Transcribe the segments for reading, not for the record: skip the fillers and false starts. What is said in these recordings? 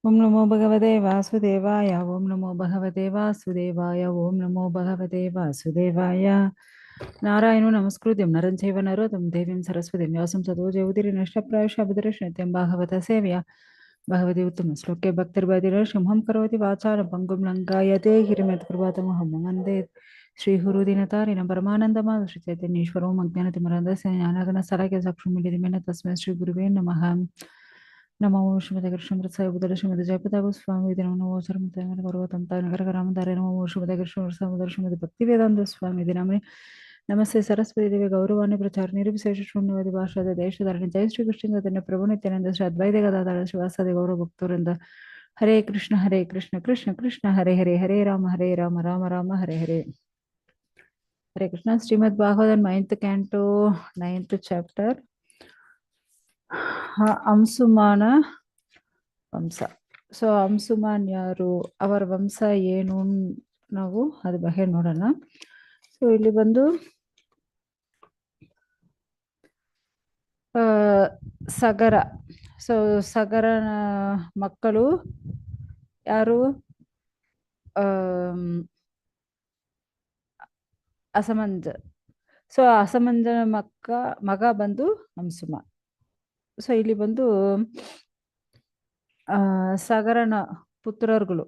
ಓಂ ನಮೋ ಭಗವತೆ ವಾಸುದೇವಾಯ ಓಂ ನಮೋ ಭಗವತೆ ವಾಸುದೇವಾಯ ಓಂ ನಮೋ ಭಗವತೆ ವಾಸುದೇವಾಯ ನಾರಾಯಣೋ ನಮಸ್ಕೃತ್ಯಂ ನರಂ ಚೈವ ನರೋತ್ತಮಂ ದೇವೀಂ ಸರಸ್ವತಿಂ ವ್ಯಾಸಂ ತತೋ ಜಯೌದಿರಿ ನಷ್ಟಪ್ರಾಯಶ್ಚ ಅಭಿದೃಶ್ಯತೆ ಭಾಗವತ ಸೇವ್ಯ ಭಗವತಿ ಉತ್ತಮ ಶ್ಲೋಕೆ ಭಕ್ತಿರ್ಬದಿರ ಸಿಂಹಂ ಕರೋತಿ ವಾಚಾಲ ಪಂಗುಂ ಲಂಕಾಯತೆ ಹಿರಿಮತ್ ಕೃಪಾತಮಹಂ ವಂದೇ ಶ್ರೀ ಹುರುದಿನತಾರಿಣ ಪರಮಾನಂದಮಾದ ಚೈತನ್ಯೇಶ್ವರೋ ಅಜ್ಞಾನತಿಮರಂದಸ್ಯ ಜ್ಞಾನಗಣ ಸರಗೆ ಚಕ್ಷುಮಿಲಿದಿಮೇನ ತಸ್ಮೈ ಶ್ರೀ ಗುರುವೇ ನಮಃ ನಮೋ ಶ್ರೀಮತಿ ಕೃಷ್ಣ ಸಾಯಿಬುದ್ಧ ಶ್ರೀಮತಿ ಜಯಪದ ಸ್ವಾಮಿ ನಮೋ ಶ್ರೀಮತಿ ಪರ್ವತಂ ನಗರ ರಾಮಧಾರೆ ನಮೋ ಶ್ರೀಮತಿ ಕೃಷ್ಣ ಸಾಮುದ್ರ ಶ್ರೀಮತಿ ಭಕ್ತಿ ವೇದಾಂತ ಸ್ವಾಮಿ ನಮೇ ನಮಸ್ತೆ ಸರಸ್ವತಿ ದೇವಿ ಗೌರವಾಣಿ ಪ್ರಚಾರ ನಿರ್ವಿಶೇಷ ಶೂನ್ಯವಾದಿ ಭಾಷಾದ ದೇಶಧಾರಣೆ ಜಯ ಶ್ರೀ ಕೃಷ್ಣ ತನ್ನ ಪ್ರಭು ನಿತ್ಯಾನಂದ ಶ್ರೀ ಅದ್ವೈತ ಗದಾಧಾರ ಶ್ರೀವಾಸದಿ ಗೌರವ ಭಕ್ತರಿಂದ ಹರೇ ಕೃಷ್ಣ ಕೃಷ್ಣ ಕೃಷ್ಣ ಹರೇ ಹರೇ ಹರೇ ರಾಮ ರಾಮ ರಾಮ ಹರೇ ಹರೇ ಹರೇ ಕೃಷ್ಣ ಶ್ರೀಮದ್ ಭಾಗವತನ್ 9th canto 9th chapter ಅಂಸುಮಾನ ವಂಶ. ಸೊ ಅಂಸುಮಾನ್ ಯಾರು, ಅವರ ವಂಶ ಏನು, ನಾವು ಅದ್ರ ಬಗ್ಗೆ ನೋಡೋಣ. ಸೊ ಇಲ್ಲಿ ಬಂದು ಸಗರ. ಸೊ ಸಗರನ ಮಕ್ಕಳು ಯಾರು? ಅಸಮಂಜ. ಸೊ ಅಸಮಂಜನ ಮಗ ಬಂದು ಅಂಸುಮ. ಸೊ ಇಲ್ಲಿ ಬಂದು ಸಗರನ ಪುತ್ರರುಗಳು.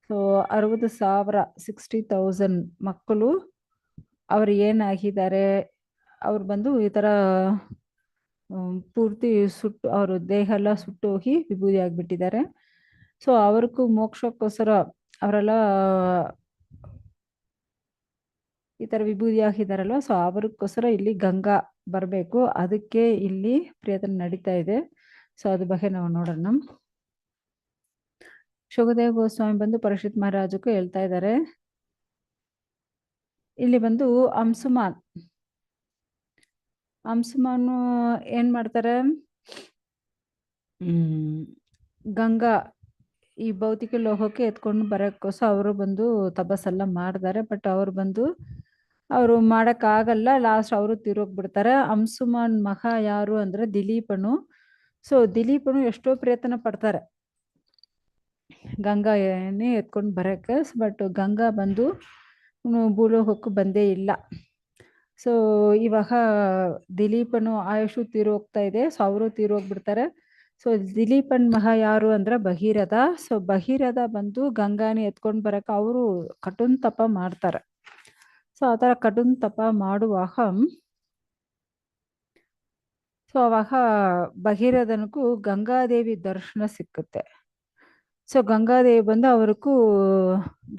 ಸೊ 60,000 60,000 ಮಕ್ಕಳು ಅವ್ರು ಏನಾಗಿದ್ದಾರೆ, ಅವ್ರು ಬಂದು ಈ ಥರ ಪೂರ್ತಿ ಸುಟ್ಟು, ಅವರು ದೇಹ ಎಲ್ಲ ಸುಟ್ಟು ಹೋಗಿ ವಿಭೂತಿ ಆಗಿಬಿಟ್ಟಿದ್ದಾರೆ. ಸೊ ಅವ್ರಿಗೂ ಮೋಕ್ಷಕ್ಕೋಸ್ಕರ ಅವರೆಲ್ಲ ಈ ಥರ ವಿಭೂತಿ ಆಗಿದ್ದಾರಲ್ವ. ಸೊ ಅವ್ರಿಗೋಸ್ಕರ ಇಲ್ಲಿ ಗಂಗಾ ಬರಬೇಕು, ಅದಕ್ಕೆ ಇಲ್ಲಿ ಪ್ರಯತ್ನ ನಡೀತಾ ಇದೆ. ಸೊ ಅದ್ರ ಬಗ್ಗೆ ನಾವು ನೋಡೋಣ. ಶುಕದೇವ ಗೋಸ್ವಾಮಿ ಬಂದು ಪರೀಕ್ಷಿತ್ ಮಹಾರಾಜಕ್ಕೂ ಹೇಳ್ತಾ ಇದ್ದಾರೆ. ಇಲ್ಲಿ ಬಂದು ಅಂಸುಮಾನು ಏನ್ ಮಾಡ್ತಾರೆ, ಗಂಗಾ ಈ ಭೌತಿಕ ಲೋಹಕ್ಕೆ ಎತ್ಕೊಂಡು ಬರೋಕ್ಕೋಸ್ಕರ ಅವರು ಬಂದು ತಪಸ್ಸೆಲ್ಲ ಮಾಡ್ತಾರೆ. ಬಟ್ ಅವರು ಮಾಡೋಕ್ಕಾಗಲ್ಲ. ಲಾಸ್ಟ್ ಅವರು ತೀರೋಗ್ಬಿಡ್ತಾರೆ. ಅಂಸುಮಾನ್ ಮಗ ಯಾರು ಅಂದ್ರೆ ದಿಲೀಪನು. ಸೊ ದಿಲೀಪನು ಎಷ್ಟೋ ಪ್ರಯತ್ನ ಪಡ್ತಾರೆ ಗಂಗಾ ಏನೇ ಎತ್ಕೊಂಡು ಬರೋಕ್ಕೆ. ಬಟ್ ಗಂಗಾ ಬಂದು ಭೂಲೋಕಕ್ಕೂ ಬಂದೇ ಇಲ್ಲ. ಸೊ ಇವಾಗ ದಿಲೀಪನು ಆಯುಷು ತೀರೋಗ್ತಾ ಇದೆ. ಸೊ ಅವರು ತೀರೋಗ್ಬಿಡ್ತಾರೆ. ಸೊ ದಿಲೀಪನ್ ಮಗ ಯಾರು ಅಂದ್ರೆ ಭಗೀರಥ. ಸೊ ಭಗೀರಥ ಬಂದು ಗಂಗಾನೇ ಎತ್ಕೊಂಡು ಬರಕ್ಕೆ ಅವರು ಕಠಿಣ ತಪ ಮಾಡ್ತಾರೆ. ಸೊ ಆ ಥರ ಕಠಿಣ ತಪ ಮಾಡುವಾಗ ಅವಾಗ ಭಗೀರಥನಿಗೂ ಗಂಗಾದೇವಿ ದರ್ಶನ ಸಿಕ್ಕುತ್ತೆ. ಸೊ ಗಂಗಾದೇವಿ ಬಂದು ಅವ್ರಿಗೂ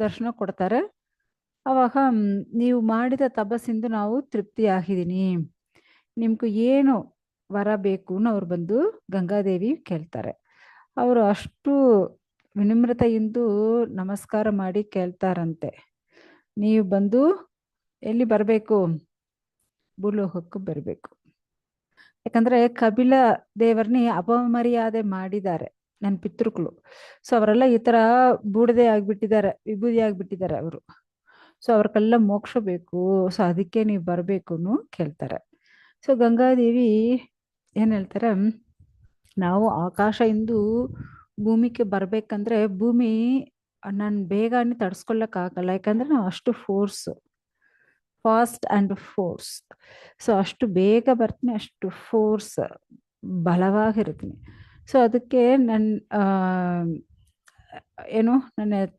ದರ್ಶನ ಕೊಡ್ತಾರೆ. ಅವಾಗ ನೀವು ಮಾಡಿದ ತಪಸ್ಸಿಂದ ನಾವು ತೃಪ್ತಿ ಆಗಿದ್ದೀನಿ, ನಿಮ್ಗೆ ಏನು ವರ ಬೇಕು ಅವ್ರು ಬಂದು ಗಂಗಾದೇವಿ ಕೇಳ್ತಾರೆ. ಅವರು ಅಷ್ಟು ವಿನಮ್ರತೆಯಿಂದ ನಮಸ್ಕಾರ ಮಾಡಿ ಕೇಳ್ತಾರಂತೆ, ನೀವು ಬಂದು ಎಲ್ಲಿ ಬರಬೇಕು, ಭೂಲೋಕಕ್ಕೆ ಬರಬೇಕು. ಯಾಕಂದ್ರೆ ಕಪಿಲ ದೇವರನ್ನೇ ಅಪಮರ್ಯಾದೆ ಮಾಡಿದ್ದಾರೆ ನನ್ನ ಪಿತೃಗಳು. ಸೊ ಅವರೆಲ್ಲ ಈ ತರ ಬೂಡದೆ ಆಗ್ಬಿಟ್ಟಿದ್ದಾರೆ, ವಿಭೂತಿ ಆಗ್ಬಿಟ್ಟಿದ್ದಾರೆ ಅವರು. ಸೊ ಅವ್ರಿಗೆಲ್ಲ ಮೋಕ್ಷ ಬೇಕು. ಸೊ ಅದಕ್ಕೆ ನೀವು ಬರಬೇಕು ಕೇಳ್ತಾರೆ. ಸೊ ಗಂಗಾದೇವಿ ಏನ್ ಹೇಳ್ತಾರೆ, ನಾವು ಆಕಾಶದಿಂದ ಭೂಮಿಗೆ ಬರ್ಬೇಕಂದ್ರೆ ಭೂಮಿ ನಾನು ಬೇಗನೆ ತಡ್ಸ್ಕೊಳ್ಳಕ್ಕಾಗಲ್ಲ. ಯಾಕಂದ್ರೆ ನಾವು ಅಷ್ಟು ಫಾಸ್ಟ್ ಆ್ಯಂಡ್ ಫೋರ್ಸ್. ಸೊ ಅಷ್ಟು ಬೇಗ ಬರ್ತೀನಿ, ಅಷ್ಟು ಫೋರ್ಸ್ ಬಲವಾಗಿರ್ತೀನಿ. ಸೊ ಅದಕ್ಕೆ ನನ್ನ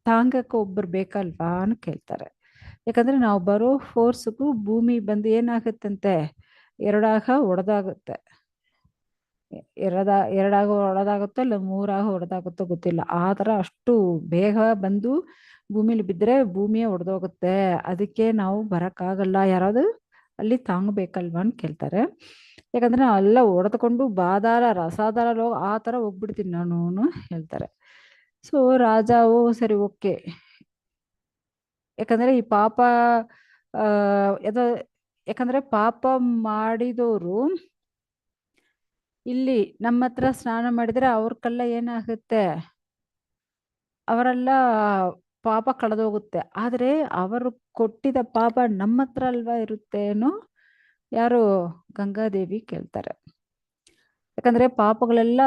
ತಾಂಗಕ್ಕೆ ಒಬ್ಬರು ಬೇಕಲ್ವಾ ಅಂತ ಕೇಳ್ತಾರೆ. ಯಾಕಂದ್ರೆ ನಾವು ಬರೋ ಫೋರ್ಸ್ಗೂ ಭೂಮಿ ಬಂದು ಏನಾಗುತ್ತಂತೆ, ಎರಡಾಗ ಒಡೆದಾಗುತ್ತೆ. ಎರಡಾಗ ಹೊಡೆದಾಗುತ್ತೋ ಇಲ್ಲ ಮೂರಾಗ ಹೊಡೆದಾಗುತ್ತೋ ಗೊತ್ತಿಲ್ಲ. ಆ ಥರ ಅಷ್ಟು ಬೇಗ ಬಂದು ಭೂಮಿಲಿ ಬಿದ್ದರೆ ಭೂಮಿಯೇ ಒಡೆದೋಗುತ್ತೆ. ಅದಕ್ಕೆ ನಾವು ಬರೋಕ್ಕಾಗಲ್ಲ, ಯಾರಾದ್ರು ಅಲ್ಲಿ ತಾಂಗಬೇಕಲ್ವಾ ಅಂತ ಕೇಳ್ತಾರೆ. ಯಾಕಂದ್ರೆ ಎಲ್ಲ ಹೊಡೆದುಕೊಂಡು ಬಾದಾರ ರಸಾದಾರ ಆ ಥರ ಹೋಗ್ಬಿಡ್ತೀನಿ ನಾನು ಹೇಳ್ತಾರೆ. ಸೊ ರಾಜ ಸರಿ ಓಕೆ. ಯಾಕಂದ್ರೆ ಈ ಪಾಪ ಯಾಕಂದ್ರೆ ಪಾಪ ಮಾಡಿದವರು ಇಲ್ಲಿ ನಮ್ಮ ಹತ್ರ ಸ್ನಾನ ಮಾಡಿದ್ರೆ ಅವ್ರಕ್ಕೆಲ್ಲ ಏನಾಗುತ್ತೆ, ಅವರೆಲ್ಲ ಪಾಪ ಕಳೆದೋಗುತ್ತೆ. ಆದ್ರೆ ಅವರು ಕೊಟ್ಟಿದ ಪಾಪ ನಮ್ಮ ಹತ್ರ ಅಲ್ವಾ ಇರುತ್ತೇನೋ, ಯಾರು ಗಂಗಾದೇವಿ ಕೇಳ್ತಾರೆ. ಯಾಕಂದ್ರೆ ಪಾಪಗಳೆಲ್ಲ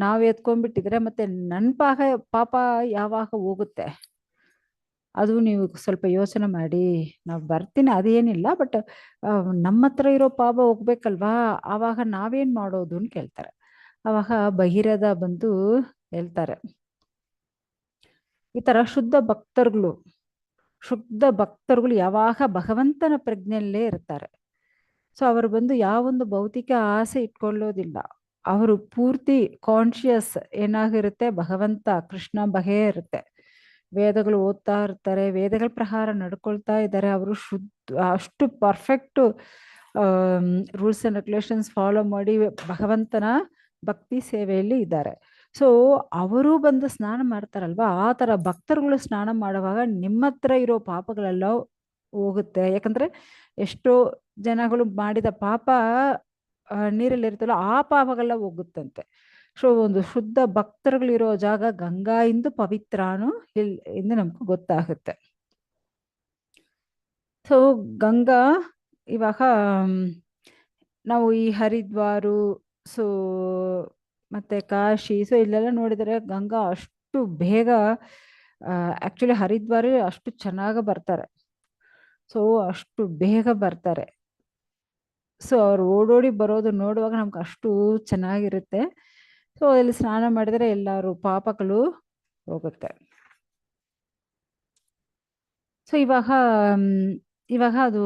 ನಾವು ಎತ್ಕೊಂಡ್ಬಿಟ್ಟಿದ್ರೆ ಮತ್ತೆ ನನ್ನ ಪಾಪ ಯಾವಾಗ ಹೋಗುತ್ತೆ? ಅದು ನೀವು ಸ್ವಲ್ಪ ಯೋಚನೆ ಮಾಡಿ. ನಾವು ಬರ್ತೀನಿ ಅದೇನಿಲ್ಲ, ಬಟ್ ನಮ್ಮ ಹತ್ರ ಇರೋ ಪಾಪ ಹೋಗ್ಬೇಕಲ್ವಾ? ಆವಾಗ ನಾವೇನ್ ಮಾಡೋದು ಅಂತ ಕೇಳ್ತಾರೆ. ಆವಾಗ ಭಗೀರಥ ಬಂದು ಹೇಳ್ತಾರೆ, ಈ ತರ ಶುದ್ಧ ಭಕ್ತರುಗಳು ಯಾವಾಗ ಭಗವಂತನ ಪ್ರಜ್ಞೆಯಲ್ಲೇ ಇರ್ತಾರೆ. ಸೊ ಅವರು ಬಂದು ಯಾವೊಂದು ಭೌತಿಕ ಆಸೆ ಇಟ್ಕೊಳ್ಳೋದಿಲ್ಲ. ಅವರು ಪೂರ್ತಿ ಕಾನ್ಶಿಯಸ್ ಏನಾಗಿರುತ್ತೆ, ಭಗವಂತ ಕೃಷ್ಣ ಬಗೆ ಇರುತ್ತೆ. ವೇದಗಳು ಓದ್ತಾ ಇರ್ತಾರೆ, ವೇದಗಳ ಪ್ರಕಾರ ನಡ್ಕೊಳ್ತಾ ಇದ್ದಾರೆ. ಅವರು ಅಷ್ಟು perfect rules and regulations follow ಮಾಡಿ ಭಗವಂತನ ಭಕ್ತಿ ಸೇವೆಯಲ್ಲಿ ಇದ್ದಾರೆ. ಸೊ ಅವರು ಬಂದು ಸ್ನಾನ ಮಾಡ್ತಾರಲ್ವಾ, ಆ ತರ ಭಕ್ತರುಗಳು ಸ್ನಾನ ಮಾಡುವಾಗ ನಿಮ್ಮ ಹತ್ರ ಇರೋ ಪಾಪಗಳೆಲ್ಲ ಹೋಗುತ್ತೆ. ಯಾಕಂದ್ರೆ ಎಷ್ಟೋ ಜನಗಳು ಮಾಡಿದ ಪಾಪ ನೀರಲ್ಲಿ ಇರ್ತಲ್ಲ, ಆ ಪಾಪಗಳೆಲ್ಲ ಹೋಗುತ್ತಂತೆ. ಸೊ ಒಂದು ಶುದ್ಧ ಭಕ್ತರುಗಳಿರೋ ಜಾಗ ಗಂಗಾ ಇಂದು ಪವಿತ್ರಾನು ಎಂದು ನಮ್ಗೆ ಗೊತ್ತಾಗುತ್ತೆ. ಸೊ ಗಂಗಾ ಇವಾಗ ನಾವು ಈ ಹರಿದ್ವಾರು, ಸೊ ಮತ್ತೆ ಕಾಶಿ, ಸೊ ಇಲ್ಲೆಲ್ಲ ನೋಡಿದರೆ ಗಂಗಾ ಅಷ್ಟು ಬೇಗ ಆಕ್ಚುಲಿ ಹರಿದ್ವಾರ ಅಷ್ಟು ಚೆನ್ನಾಗಿ ಬರ್ತಾರೆ. ಸೊ ಅಷ್ಟು ಬೇಗ ಬರ್ತಾರೆ. ಸೊ ಅವ್ರು ಓಡೋಡಿ ಬರೋದು ನೋಡುವಾಗ ನಮ್ಗೆ ಅಷ್ಟು ಚೆನ್ನಾಗಿರುತ್ತೆ. ಸೊ ಇಲ್ಲಿ ಸ್ನಾನ ಮಾಡಿದರೆ ಎಲ್ಲರೂ ಪಾಪಗಳು ಹೋಗುತ್ತೆ. ಸೊ ಇವಾಗ ಅದು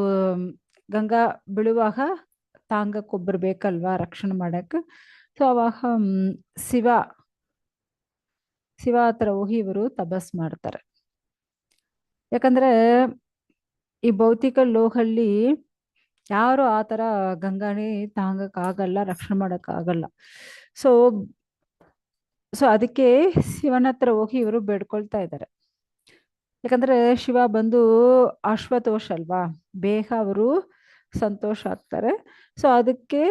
ಗಂಗಾ ಬೀಳುವಾಗ ತಾಂಗಕ್ಕೊಬ್ಬರು ಬೇಕಲ್ವಾ ರಕ್ಷಣೆ ಮಾಡಕ್ಕೆ. ಸೊ ಅವಾಗ ಶಿವ ಹತ್ರ ಹೋಗಿ ಇವರು ತಪಸ್ ಮಾಡ್ತಾರೆ. ಯಾಕಂದ್ರೆ ಈ ಭೌತಿಕ ಲೋಕಲ್ಲಿ ಯಾರು ಆ ಥರ ಗಂಗಾನಿ ತಾಂಗಕ್ಕಾಗಲ್ಲ, ರಕ್ಷಣೆ ಮಾಡೋಕ್ಕಾಗಲ್ಲ. ಸೊ ಸೊ ಅದಕ್ಕೆ ಶಿವನ ಹತ್ರ ಹೋಗಿ ಇವರು ಬೇಡ್ಕೊಳ್ತಾ ಇದ್ದಾರೆ. ಯಾಕಂದ್ರೆ ಶಿವ ಬಂದು ಆಶ್ವತೋಷ ಅಲ್ವಾ, ಬೇಗ ಅವರು ಸಂತೋಷ ಆಗ್ತಾರೆ. ಸೊ ಅದಕ್ಕೆ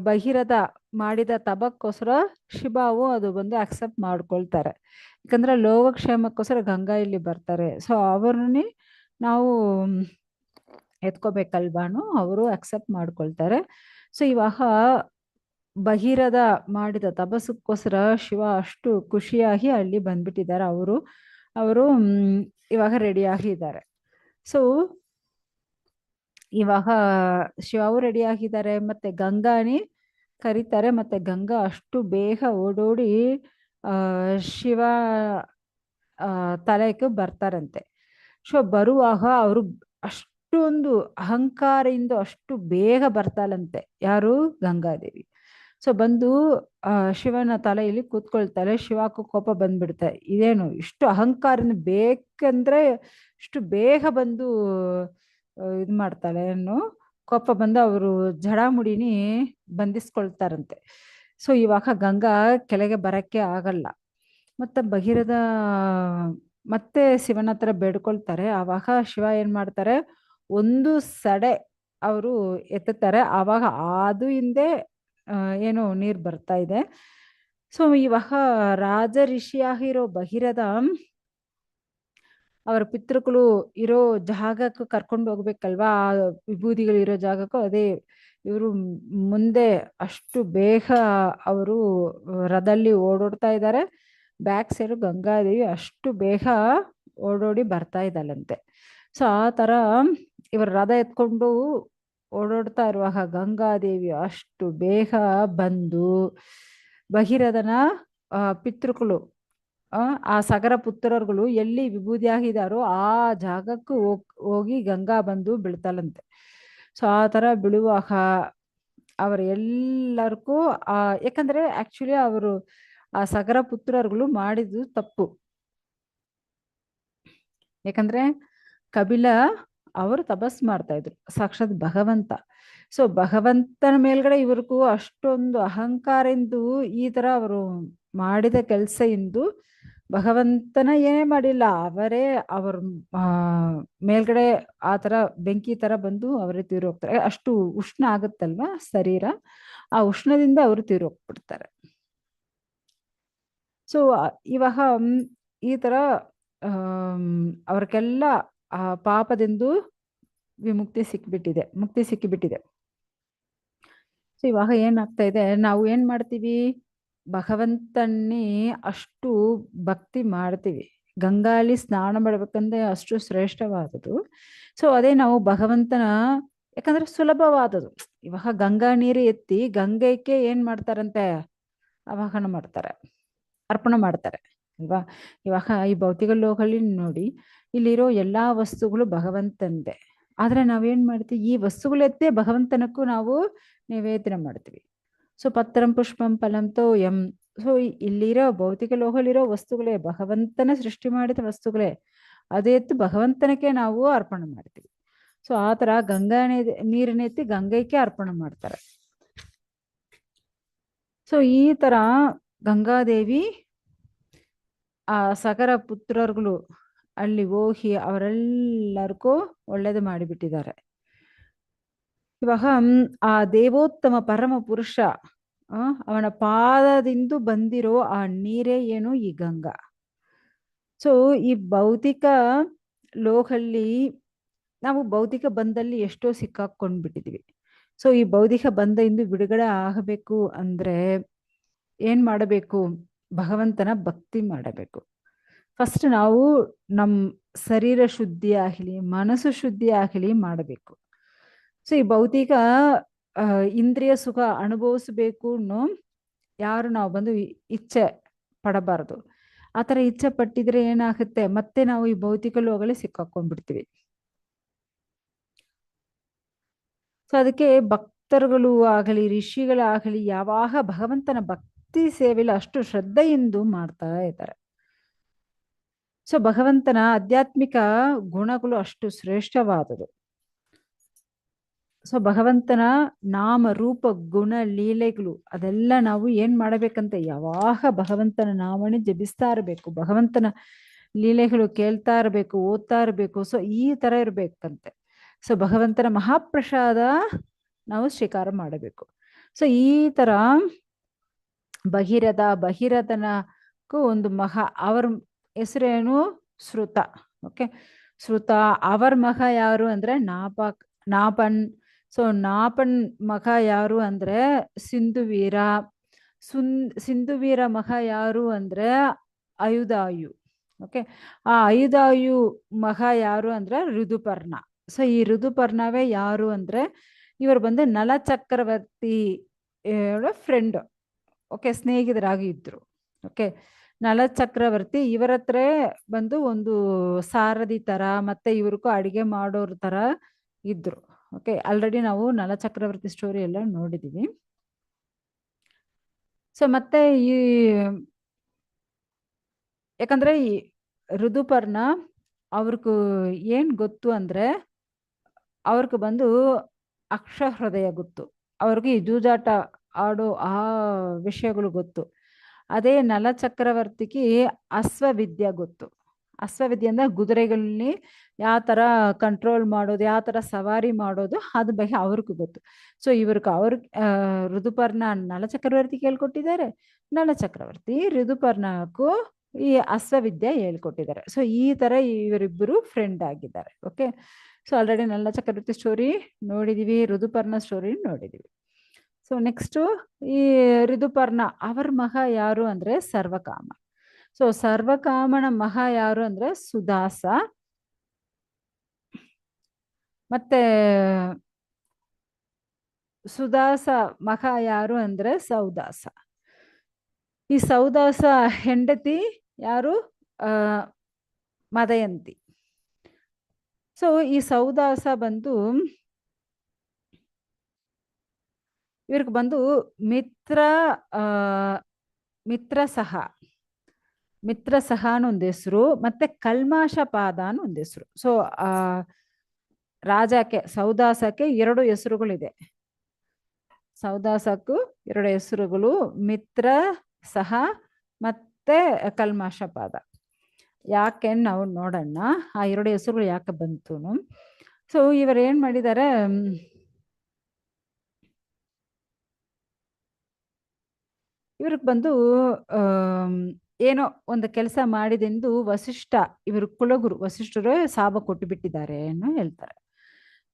ಭಗೀರಥ ಮಾಡಿದ ತಪಕ್ಕೋಸ್ಕರ ಶಿವವು ಅದು ಬಂದು ಅಕ್ಸೆಪ್ಟ್ ಮಾಡ್ಕೊಳ್ತಾರೆ. ಯಾಕಂದ್ರೆ ಲೋಕಕ್ಷೇಮಕ್ಕೋಸ್ಕರ ಗಂಗಾ ಇಲ್ಲಿ ಬರ್ತಾರೆ. ಸೊ ಅವ್ರನ್ನೇ ನಾವು ಎತ್ಕೋಬೇಕಲ್ವಾನು, ಅವರು ಅಕ್ಸೆಪ್ಟ್ ಮಾಡ್ಕೊಳ್ತಾರೆ. ಸೊ ಇವಾಗ ಭಗೀರಥ ಮಾಡಿದ ತಪಸ್ಸಕ್ಕೋಸ್ಕರ ಶಿವ ಅಷ್ಟು ಖುಷಿಯಾಗಿ ಅಲ್ಲಿ ಬಂದ್ಬಿಟ್ಟಿದ್ದಾರೆ. ಅವರು ಇವಾಗ ರೆಡಿ ಆಗಿದ್ದಾರೆ. ಸೊ ಇವಾಗ ಶಿವವು ರೆಡಿ ಆಗಿದ್ದಾರೆ, ಮತ್ತೆ ಗಂಗಾನಿ ಕರೀತಾರೆ. ಮತ್ತೆ ಗಂಗಾ ಅಷ್ಟು ಬೇಗ ಓಡೋಡಿ ಶಿವ ತಲೆಗೆ ಬರ್ತಾರಂತೆ. ಸೊ ಬರುವಾಗ ಅವರು ಅಷ್ಟೊಂದು ಅಹಂಕಾರದಿಂದ ಅಷ್ಟು ಬೇಗ ಬರ್ತಾಳಂತೆ. ಯಾರು? ಗಂಗಾದೇವಿ. ಸೊ ಬಂದು ಶಿವನ ತಲೆಯಲ್ಲಿ ಕೂತ್ಕೊಳ್ತಾಳೆ. ಶಿವಕ್ಕೂ ಕೋಪ ಬಂದ್ಬಿಡುತ್ತೆ, ಇದೇನು ಇಷ್ಟು ಅಹಂಕಾರನ ಬೇಕಂದ್ರೆ ಇಷ್ಟು ಬೇಗ ಬಂದು ಇದು ಮಾಡ್ತಾಳೆ ಏನು, ಕೋಪ ಬಂದು ಅವರು ಜಡಾಮುಡಿನಿ ಬಂಧಿಸ್ಕೊಳ್ತಾರಂತೆ. ಸೊ ಇವಾಗ ಗಂಗಾ ಕೆಳಗೆ ಬರಕ್ಕೆ ಆಗಲ್ಲ. ಮತ್ತೆ ಭಗೀರಥ ಮತ್ತೆ ಶಿವನ ಹತ್ರ ಬೇಡ್ಕೊಳ್ತಾರೆ. ಆವಾಗ ಶಿವ ಏನ್ ಮಾಡ್ತಾರೆ, ಒಂದು ಸಡೆ ಅವರು ಎತ್ತುತ್ತಾರೆ. ಆವಾಗ ಅದು ಹಿಂದೆ ಏನು ನೀರು ಬರ್ತಾ ಇದೆ. ಸೊ ಇವಾಗ ರಾಜ ಋಷಿಯಾಗಿರೋ ಭಗೀರಥ ಅವರ ಪಿತೃಗಳು ಇರೋ ಜಾಗಕ್ಕೆ ಕರ್ಕೊಂಡು ಹೋಗ್ಬೇಕಲ್ವಾ, ಆ ವಿಭೂತಿಗಳು ಇರೋ ಜಾಗಕ್ಕೂ. ಅದೇ ಇವರು ಮುಂದೆ ಅಷ್ಟು ಬೇಗ ಅವರು ರಥದಲ್ಲಿ ಓಡೋಡ್ತಾ ಇದ್ದಾರೆ. ಬ್ಯಾಕ್ ಸೈಡ್ ಗಂಗಾದೇವಿ ಅಷ್ಟು ಬೇಗ ಓಡೋಡಿ ಬರ್ತಾ ಇದ್ದಾಳಂತೆ. ಸೊ ಆ ಥರ ಇವರು ರಥ ಎತ್ಕೊಂಡು ಓಡೋಡ್ತಾ ಇರುವಾಗ ಗಂಗಾದೇವಿ ಅಷ್ಟು ಬೇಗ ಬಂದು ಭಗೀರಥನ ಪಿತೃಗಳು ಆ ಸಗರ ಪುತ್ರರುಗಳು ಎಲ್ಲಿ ವಿಭೂತಿ ಆಗಿದಾರೋ ಆ ಜಾಗಕ್ಕೂ ಹೋಗಿ ಗಂಗಾ ಬಂದು ಬೀಳ್ತಾಳಂತೆ. ಸೊ ಆ ಥರ ಬೀಳುವಾಗ ಅವರು ಎಲ್ಲರಿಗೂ ಯಾಕಂದ್ರೆ ಆಕ್ಚುಲಿ ಅವರು ಆ ಸಗರ ಪುತ್ರರುಗಳು ಮಾಡಿದ್ದು ತಪ್ಪು. ಯಾಕಂದ್ರೆ ಕಪಿಲ ಅವರು ತಪಸ್ ಮಾಡ್ತಾ ಇದ್ರು, ಸಾಕ್ಷಾತ್ ಭಗವಂತ. ಸೊ ಭಗವಂತನ ಮೇಲ್ಗಡೆ ಇವ್ರಿಗೂ ಅಷ್ಟೊಂದು ಅಹಂಕಾರ ಎಂದು ಈ ತರ ಅವರು ಮಾಡಿದ ಕೆಲಸ ಎಂದು ಭಗವಂತನ ಏನೇ ಮಾಡಿಲ್ಲ, ಅವರೇ ಅವ್ರ ಮೇಲ್ಗಡೆ ಆ ತರ ಬೆಂಕಿ ತರ ಬಂದು ಅವರೇ ತೀರೋಗ್ತಾರೆ. ಅಷ್ಟು ಉಷ್ಣ ಆಗುತ್ತಲ್ವಾ ಶರೀರ, ಆ ಉಷ್ಣದಿಂದ ಅವರು ತೀರೋಗ್ಬಿಡ್ತಾರೆ. ಸೊ ಇವಾಗ ಈ ತರ ಅವ್ರಿಗೆಲ್ಲ ಆ ಪಾಪದಿಂದ ಮುಕ್ತಿ ಸಿಕ್ಕಿಬಿಟ್ಟಿದೆ. ಸೊ ಇವಾಗ ಏನಾಗ್ತಾ ಇದೆ, ನಾವು ಏನ್ ಮಾಡ್ತೀವಿ, ಭಗವಂತನ್ನೇ ಅಷ್ಟು ಭಕ್ತಿ ಮಾಡ್ತೀವಿ. ಗಂಗಾಲಿ ಸ್ನಾನ ಮಾಡ್ಬೇಕಂದ್ರೆ ಅಷ್ಟು ಶ್ರೇಷ್ಠವಾದದ್ದು. ಸೊ ಅದೇ ನಾವು ಭಗವಂತನ, ಯಾಕಂದ್ರೆ ಸುಲಭವಾದದ್ದು. ಇವಾಗ ಗಂಗಾ ನೀರು ಎತ್ತಿ ಗಂಗೆಗೆ ಏನ್ ಮಾಡ್ತಾರಂತೆ, ಆವಾಹನ ಮಾಡ್ತಾರೆ, ಅರ್ಪಣೆ ಮಾಡ್ತಾರೆ ಅಲ್ವಾ. ಇವಾಗ ಈ ಭೌತಿಕ ಲೋಕದಲ್ಲಿ ನೋಡಿ, ಇಲ್ಲಿರೋ ಎಲ್ಲಾ ವಸ್ತುಗಳು ಭಗವಂತಂದೆ. ಆದ್ರೆ ನಾವೇನ್ ಮಾಡ್ತೀವಿ, ಈ ವಸ್ತುಗಳೆತ್ತೇ ಭಗವಂತನಕ್ಕೂ ನಾವು ನಿವೇದನೆ ಮಾಡ್ತೀವಿ. ಸೊ ಪತ್ರಂ ಪುಷ್ಪಂ ಫಲಂ ತೋಯಂ. ಸೊ ಇಲ್ಲಿರೋ ಭೌತಿಕ ಲೋಕದಲ್ಲಿರೋ ವಸ್ತುಗಳೇ, ಭಗವಂತನ ಸೃಷ್ಟಿ ಮಾಡಿದ ವಸ್ತುಗಳೇ, ಅದೇ ಎತ್ತು ಭಗವಂತನಕ್ಕೆ ನಾವು ಅರ್ಪಣೆ ಮಾಡ್ತೀವಿ. ಸೊ ಆ ತರ ಗಂಗಾ ನೀರನ್ನೆತ್ತಿ ಗಂಗೈಕ್ಕೆ ಅರ್ಪಣೆ ಮಾಡ್ತಾರೆ. ಸೊ ಈ ತರ ಗಂಗಾದೇವಿ ಆ ಸಗರ ಪುತ್ರರುಗಳು ಅಲ್ಲಿ ಹೋಗಿ ಅವರೆಲ್ಲರಿಗೂ ಒಳ್ಳೇದು ಮಾಡಿಬಿಟ್ಟಿದ್ದಾರೆ. ಇವಾಗ ಆ ದೇವೋತ್ತಮ ಪರಮ ಪುರುಷ, ಅವನ ಪಾದದಿಂದ ಬಂದಿರೋ ಆ ನೀರೇ ಏನು, ಈ ಗಂಗಾ. ಸೊ ಈ ಭೌತಿಕ ಲೋಕಲ್ಲಿ ನಾವು ಭೌತಿಕ ಬಂಧದಲ್ಲಿ ಎಷ್ಟೋ ಸಿಕ್ಕಾಕೊಂಡ್ಬಿಟ್ಟಿದೀವಿ. ಸೊ ಈ ಭೌತಿಕ ಬಂಧದಿಂದ ಬಿಡುಗಡೆ ಆಗಬೇಕು ಅಂದ್ರೆ ಏನ್ ಮಾಡಬೇಕು, ಭಗವಂತನ ಭಕ್ತಿ ಮಾಡಬೇಕು. ಫಸ್ಟ್ ನಾವು ನಮ್ಮ ಶರೀರ ಶುದ್ಧಿ ಆಗಲಿ, ಮನಸ್ಸು ಶುದ್ಧಿ ಆಗಲಿ ಮಾಡಬೇಕು. ಸೊ ಈ ಭೌತಿಕ ಇಂದ್ರಿಯ ಸುಖ ಅನುಭವಿಸ್ಬೇಕು ಅನ್ನೋ ಯಾರು ನಾವು ಬಂದು ಇಚ್ಛೆ ಪಡಬಾರದು. ಆ ಥರ ಇಚ್ಛೆ ಪಟ್ಟಿದ್ರೆ ಏನಾಗುತ್ತೆ, ಮತ್ತೆ ನಾವು ಈ ಭೌತಿಕ ಲೋಕದಲ್ಲಿ ಸಿಕ್ಕಾಕೊಂಡ್ಬಿಡ್ತೀವಿ. ಸೊ ಅದಕ್ಕೆ ಭಕ್ತರುಗಳು ಆಗಲಿ, ಋಷಿಗಳಾಗಲಿ ಯಾವಾಗ ಭಗವಂತನ ಭಕ್ತಿ ಸೇವೆಯಲ್ಲಿ ಅಷ್ಟು ಶ್ರದ್ಧೆಯಿಂದ ಮಾಡ್ತಾ ಇದ್ದಾರೆ. ಸೊ ಭಗವಂತನ ಆಧ್ಯಾತ್ಮಿಕ ಗುಣಗಳು ಅಷ್ಟು ಶ್ರೇಷ್ಠವಾದದು. ಸೊ ಭಗವಂತನ ನಾಮ ರೂಪ ಗುಣ ಲೀಲೆಗಳು ಅದೆಲ್ಲ ನಾವು ಏನ್ ಮಾಡಬೇಕಂತೆ, ಯಾವಾಗ ಭಗವಂತನ ನಾಮನೆ ಜಪಿಸ್ತಾ ಇರಬೇಕು, ಭಗವಂತನ ಲೀಲೆಗಳು ಕೇಳ್ತಾ ಇರಬೇಕು, ಓದ್ತಾ ಇರಬೇಕು. ಸೊ ಈ ತರ ಇರ್ಬೇಕಂತೆ. ಸೊ ಭಗವಂತನ ಮಹಾಪ್ರಸಾದ ನಾವು ಸ್ವೀಕಾರ ಮಾಡಬೇಕು. ಸೊ ಈ ತರ ಭಗೀರಥನಕ್ಕೂ ಒಂದು ಅವರ ಹೆಸರೇನು, ಶ್ರುತ. ಓಕೆ, ಶ್ರುತ. ಅವರ ಮಗ ಯಾರು ಅಂದ್ರೆ ನಾಪನ್. ಸೊ ನಾಪನ್ ಮಗ ಯಾರು ಅಂದ್ರೆ ಸಿಂಧುವೀರ. ಸಿಂಧುವೀರ ಮಗ ಯಾರು ಅಂದ್ರೆ ಆಯುಧಾಯು. ಓಕೆ, ಆ ಆಯುಧಾಯು ಮಗ ಯಾರು ಅಂದ್ರೆ ಋತುಪರ್ಣ. ಸೊ ಈ ಋತುಪರ್ಣವೇ ಯಾರು ಅಂದ್ರೆ ಇವರು ಬಂದು ನಲ ಚಕ್ರವರ್ತಿ ಫ್ರೆಂಡ್. ಓಕೆ, ಸ್ನೇಹಿತರಾಗಿ ಇದ್ರು. ಓಕೆ, ನಲ ಚಕ್ರವರ್ತಿ ಇವರ ಹತ್ರ ಬಂದು ಒಂದು ಸಾರಥಿ ತರ ಮತ್ತೆ ಇವ್ರಿಗೂ ಅಡಿಗೆ ಮಾಡೋರ್ ತರ ಇದ್ರು. ಓಕೆ, ಆಲ್ರೆಡಿ ನಾವು ನಲ ಚಕ್ರವರ್ತಿ ಸ್ಟೋರಿ ಎಲ್ಲ ನೋಡಿದೀವಿ. ಸೊ ಮತ್ತೆ ಈ ಯಾಕಂದ್ರೆ ಈ ಋತುಪರ್ಣ ಅವ್ರಿಗೂ ಏನ್ ಗೊತ್ತು ಅಂದ್ರೆ ಅವ್ರಿಗೆ ಬಂದು ಅಕ್ಷಹೃದಯ ಗೊತ್ತು, ಅವ್ರಿಗೆ ಈ ಜೂಜಾಟ ಆಡೋ ಆ ವಿಷಯಗಳು ಗೊತ್ತು. ಅದೇ ನಲ ಚಕ್ರವರ್ತಿಗೆ ಅಶ್ವವಿದ್ಯೆ ಗೊತ್ತು. ಅಶ್ವವಿದ್ಯೆ ಅಂದ್ರೆ ಕುದುರೆಗಳಲ್ಲಿ ಯಾವ ತರ ಕಂಟ್ರೋಲ್ ಮಾಡೋದು, ಯಾವ ತರ ಸವಾರಿ ಮಾಡೋದು, ಅದ್ರ ಬಗ್ಗೆ ಅವ್ರಿಗೂ ಗೊತ್ತು. ಸೊ ಅವ್ರ ಋತುಪರ್ಣ ನಲ ಚಕ್ರವರ್ತಿ ಹೇಳ್ಕೊಟ್ಟಿದ್ದಾರೆ, ನಲ ಚಕ್ರವರ್ತಿ ಋತುಪರ್ಣಕ್ಕೂ ಈ ಅಶ್ವವಿದ್ಯೆ ಹೇಳ್ಕೊಟ್ಟಿದ್ದಾರೆ. ಸೊ ಈ ತರ ಇವರಿಬ್ಬರು ಫ್ರೆಂಡ್ ಆಗಿದ್ದಾರೆ. ಓಕೆ, ಸೊ ಆಲ್ರೆಡಿ ನಲ ಚಕ್ರವರ್ತಿ ಸ್ಟೋರಿ ನೋಡಿದೀವಿ, ಋತುಪರ್ಣ ಸ್ಟೋರಿ ನೋಡಿದೀವಿ. ಸೊ ನೆಕ್ಸ್ಟ್ ಈ ಋತುಪರ್ಣ ಅವರ ಮಗ ಯಾರು ಅಂದ್ರೆ ಸರ್ವಕಾಮ. ಸೊ ಸರ್ವಕಾಮನ ಮಗ ಯಾರು ಅಂದ್ರೆ ಸುದಾಸ. ಮತ್ತೆ ಸುದಾಸ ಮಗ ಯಾರು ಅಂದ್ರೆ ಸೌದಾಸ. ಈ ಸೌದಾಸ ಹೆಂಡತಿ ಯಾರು, ಮದಯಂತಿ. ಸೊ ಈ ಸೌದಾಸ ಬಂದು ಇವ್ರಿಗೆ ಬಂದು ಮಿತ್ರ ಸಹ ಅನ್ನೊಂದು ಹೆಸರು, ಮತ್ತೆ ಕಲ್ಮಾಶಪಾದ ಅನ್ನೋ ಒಂದು ಹೆಸರು. ಸೊ ರಾಜಕ್ಕೆ ಸೌದಾಸಕ್ಕೆ 2 ಹೆಸರುಗಳಿದೆ. ಸೌದಾಸಕ್ಕೂ 2 ಹೆಸರುಗಳು, ಮಿತ್ರ ಸಹ ಮತ್ತೆ ಕಲ್ಮಾಶಪಾದ. ಯಾಕೆ ನಾವು ನೋಡೋಣ ಆ 2 ಹೆಸರುಗಳು ಯಾಕೆ ಬಂತು. ಸೊ ಇವರು ಏನ್ ಮಾಡಿದ್ದಾರೆ, ಇವ್ರಿಗೆ ಬಂದು ಏನೋ ಒಂದು ಕೆಲಸ ಮಾಡಿದೆಂದು ವಸಿಷ್ಠ, ಇವರು ಕುಲಗುರು ವಸಿಷ್ಠರು ಶಾಪ ಕೊಟ್ಟು ಬಿಟ್ಟಿದ್ದಾರೆ ಅನ್ನೋ ಹೇಳ್ತಾರೆ.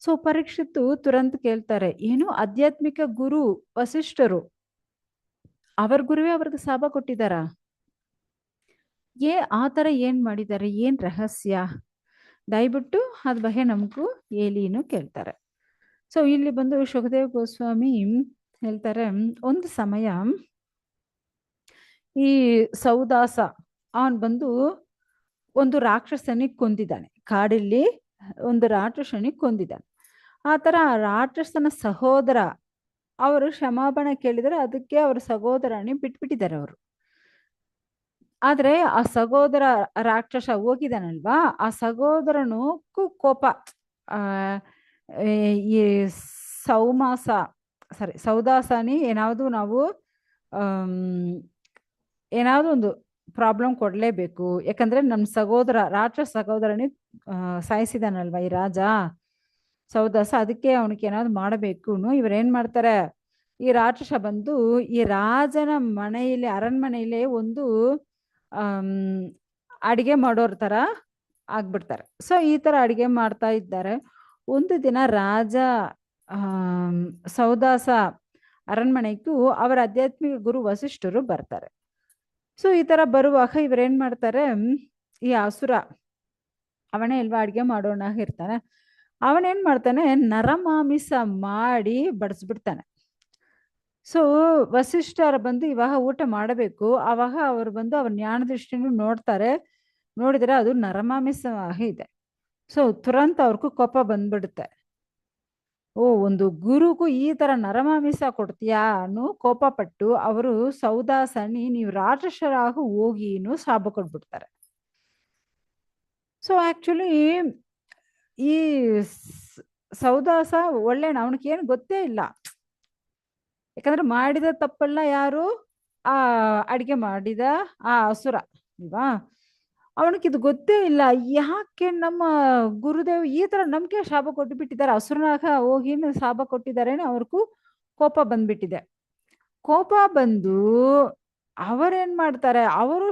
ಸೊ ಪರೀಕ್ಷಿತ್ತು ತುರಂತ ಕೇಳ್ತಾರೆ, ಏನು ಆಧ್ಯಾತ್ಮಿಕ ಗುರು ವಸಿಷ್ಠರು ಅವ್ರ ಗುರುವೇ ಅವ್ರಿಗೆ ಶಾಪ ಕೊಟ್ಟಿದಾರ? ಆ ಥರ ಏನ್ ಮಾಡಿದ್ದಾರೆ? ಏನ್ ರಹಸ್ಯ? ದಯವಿಟ್ಟು ಅದ್ ಬಗ್ಗೆ ನಮಗೂ ಹೇಳೀನು ಕೇಳ್ತಾರೆ. ಸೊ ಇಲ್ಲಿ ಬಂದು ಸುಖದೇವ್ ಗೋಸ್ವಾಮಿ ಹೇಳ್ತಾರೆ, ಒಂದು ಸಮಯ ಈ ಸೌದಾಸ ಅವನ್ ಬಂದು ಒಂದು ರಾಕ್ಷಸನಿಗೆ ಕೊಂದಿದ್ದಾನೆ. ಕಾಡಲ್ಲಿ ಒಂದು ರಾಕ್ಷಸನಿಗೆ ಕೊಂದಿದ್ದಾನೆ. ಆ ಥರ ಆ ರಾಕ್ಷಸನ ಸಹೋದರ ಅವರು ಕ್ಷಮಾಪಣೆ ಕೇಳಿದರೆ ಅದಕ್ಕೆ ಅವ್ರ ಸಹೋದರನೇ ಬಿಟ್ಬಿಟ್ಟಿದ್ದಾರೆ ಅವರು. ಆದ್ರೆ ಆ ಸಹೋದರ ರಾಕ್ಷಸ ಹೋಗಿದಾನಲ್ವಾ, ಆ ಸಹೋದರನಕ್ಕೂ ಕೋಪ. ಆ ಈ ಸೌಮಾಸ ಸೌದಾಸನಿ ಏನಾದ್ರು ನಾವು ಏನಾದ್ರು ಒಂದು ಪ್ರಾಬ್ಲಮ್ ಕೊಡ್ಲೇಬೇಕು. ಯಾಕಂದ್ರೆ ನಮ್ಮ ಸಹೋದರ ರಾಕ್ಷಸ ಸಹೋದರನಿಗೆ ಸಾಯಿಸಿದಾನಲ್ವಾ ಈ ರಾಜ ಸೌದಾಸ, ಅದಕ್ಕೆ ಅವನಿಗೆ ಏನಾದ್ರು ಮಾಡಬೇಕು. ಇವ್ರೇನ್ ಮಾಡ್ತಾರೆ, ಈ ರಾಕ್ಷಸ ಬಂದು ಈ ರಾಜನ ಮನೆಯಲ್ಲಿ ಅರಣ್ಮನೆಯಲ್ಲಿ ಒಂದು ಅಡಿಗೆ ಮಾಡೋರ್ ತರ ಆಗ್ಬಿಡ್ತಾರೆ. ಸೊ ಈ ತರ ಅಡಿಗೆ ಮಾಡ್ತಾ ಇದ್ದಾರೆ. ಒಂದು ದಿನ ರಾಜ ಸೌದಾಸ ಅರಣ್ಮನೆಗೂ ಅವರ ಆಧ್ಯಾತ್ಮಿಕ ಗುರು ವಸಿಷ್ಠರು ಬರ್ತಾರೆ. ಸೊ ಈ ತರ ಬರುವಾಗ ಇವ್ರೇನ್ ಮಾಡ್ತಾರೆ, ಈ ಅಸುರ ಅವನೇ ಇಲ್ವಾ ಅಡ್ಗೆ ಮಾಡೋಣ ಇರ್ತಾನೆ, ಅವನೇನ್ ಮಾಡ್ತಾನೆ, ನರಮಾಮಿಸ ಮಾಡಿ ಬಡಿಸ್ಬಿಡ್ತಾನೆ. ಸೊ ವಸಿಷ್ಠರ ಬಂದು ಇವಾಗ ಊಟ ಮಾಡಬೇಕು. ಆವಾಗ ಅವರು ಬಂದು ಅವ್ರ ಜ್ಞಾನ ದೃಷ್ಟಿನೂ ನೋಡ್ತಾರೆ. ನೋಡಿದ್ರೆ ಅದು ನರಮಾಮಿಸ ಇದೆ. ಸೊ ತುರಂತ ಅವ್ರಿಗೂ ಕೋಪ ಬಂದ್ಬಿಡುತ್ತೆ. ಒಂದು ಗುರುಗೂ ಈ ತರ ನರಮಾಮಿಸ ಕೊಡ್ತೀಯಾ ಅನ್ನೋ ಕೋಪ ಪಟ್ಟು ಅವರು ಸೌದಾಸನಿ ನೀವು ರಾಕ್ಷಸರಾಗಿ ಹೋಗಿನು ಶಾಪ ಕೊಟ್ಬಿಡ್ತಾರೆ. ಸೊ ಆಕ್ಚುಲಿ ಈ ಸೌದಾಸ ಒಳ್ಳೆನ, ಅವನಿಗೆ ಏನು ಗೊತ್ತೇ ಇಲ್ಲ. ಯಾಕಂದ್ರೆ ಮಾಡಿದ ತಪ್ಪಲ್ಲ ಯಾರು, ಆ ಅಡಿಗೆ ಮಾಡಿದ ಆ ಅಸುರ ಅಲ್ವಾ, ಅವನಿಗಿದು ಗೊತ್ತೇ ಇಲ್ಲ. ಯಾಕೆ ನಮ್ಮ ಗುರುದೇವ್ ಈ ತರ ನಮ್ಗೆ ಶಾಪ ಕೊಟ್ಟು ಬಿಟ್ಟಿದ್ದಾರೆ, ಅಸುರನಾಗ ಹೋಗಿ ಶಾಪ ಕೊಟ್ಟಿದ್ದಾರೇನೋ, ಅವ್ರಿಗೂ ಕೋಪ ಬಂದ್ಬಿಟ್ಟಿದೆ. ಕೋಪ ಬಂದು ಅವರೇನ್ ಮಾಡ್ತಾರೆ, ಅವರು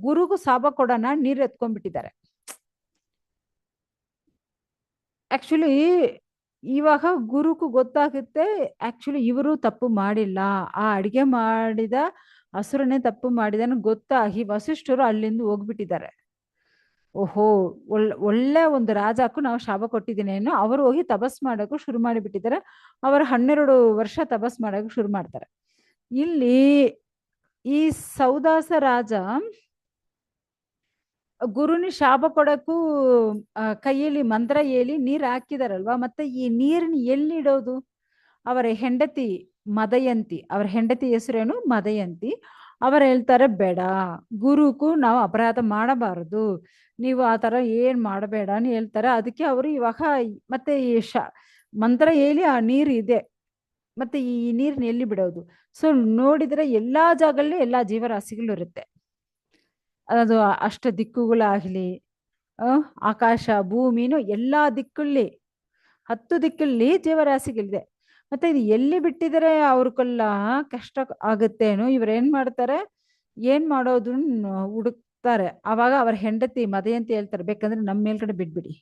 ಗುರುಗೂ ಶಾಪ ಕೊಡೋಣ ನೀರು ಎತ್ಕೊಂಡ್ಬಿಟ್ಟಿದ್ದಾರೆ. ಆಕ್ಚುಲಿ ಇವಾಗ ಗುರುಗೂ ಗೊತ್ತಾಗುತ್ತೆ ಆಕ್ಚುಲಿ ಇವರು ತಪ್ಪು ಮಾಡಿಲ್ಲ, ಆ ಅಡಿಗೆ ಮಾಡಿದ ಅಸುರನೇ ತಪ್ಪು ಮಾಡಿದನು ಗೊತ್ತಾಗಿ ವಸಿಷ್ಠರು ಅಲ್ಲಿಂದ ಹೋಗ್ಬಿಟ್ಟಿದ್ದಾರೆ. ಓಹೋ, ಒಳ್ಳೆ ಒಂದು ರಾಜಕ್ಕೂ ನಾವು ಶಾಪ ಕೊಟ್ಟಿದ್ದೀನಿ ಏನೋ. ಅವರು ಹೋಗಿ ತಪಸ್ ಮಾಡೋಕ್ಕೂ ಶುರು ಮಾಡಿಬಿಟ್ಟಿದ್ದಾರೆ. ಅವರು 12 ವರ್ಷ ತಪಸ್ ಮಾಡೋಕೆ ಶುರು ಮಾಡ್ತಾರೆ. ಇಲ್ಲಿ ಈ ಸೌದಾಸ ರಾಜ ಗುರುನಿ ಶಾಪ ಕೊಡಕ್ಕೂ ಕೈಯಲ್ಲಿ ಮಂತ್ರ ಹೇಳಿ ನೀರ್ ಹಾಕಿದಾರಲ್ವಾ, ಮತ್ತೆ ಈ ನೀರಿನ ಎಲ್ಲಿಡೋದು? ಅವರ ಹೆಂಡತಿ ಮದಯಂತಿ, ಅವರ ಹೆಂಡತಿ ಹೆಸರೇನು ಮದಯಂತಿ. ಅವರು ಹೇಳ್ತಾರೆ, ಬೇಡ, ಗುರುಗೂ ನಾವು ಅಪರಾಧ ಮಾಡಬಾರದು, ನೀವು ಆ ತರ ಏನ್ ಮಾಡಬೇಡ ಅಂತ ಹೇಳ್ತಾರೆ. ಅದಕ್ಕೆ ಅವರು ಇವಾಗ ಮತ್ತೆ ಈ ಮಂತ್ರ ಹೇಳಿ ಆ ನೀರು ಇದೆ, ಮತ್ತೆ ಈ ನೀರ್ನ ಎಲ್ಲಿ ಬಿಡೋದು? ಸೊ ನೋಡಿದ್ರೆ ಎಲ್ಲಾ ಜಾಗದಲ್ಲಿ ಎಲ್ಲಾ ಜೀವರಾಶಿಗಳು ಇರುತ್ತೆ. ಅದು ಅಷ್ಟ ದಿಕ್ಕುಗಳಾಗ್ಲಿ, ಆಕಾಶ ಭೂಮಿನೂ ಎಲ್ಲಾ ದಿಕ್ಕಲ್ಲಿ 10 ದಿಕ್ಕಲ್ಲಿ ಜೀವರಾಶಿಗಳಿದೆ. ಮತ್ತೆ ಇದು ಎಲ್ಲಿ ಬಿಟ್ಟಿದರೆ ಅವ್ರಿಗೆಲ್ಲ ಕಷ್ಟ ಆಗುತ್ತೇನೋ, ಇವ್ರೇನ್ ಮಾಡ್ತಾರೆ, ಏನ್ ಮಾಡೋದು ಹುಡುಕ್ತಾರೆ. ಆವಾಗ ಅವ್ರ ಹೆಂಡತಿ ಮದಯಂತಿ ಹೇಳ್ತಾರೆ, ಬೇಕಂದ್ರೆ ನಮ್ಮ ಮೇಲ್ಗಡೆ ಬಿಟ್ಬಿಡಿ.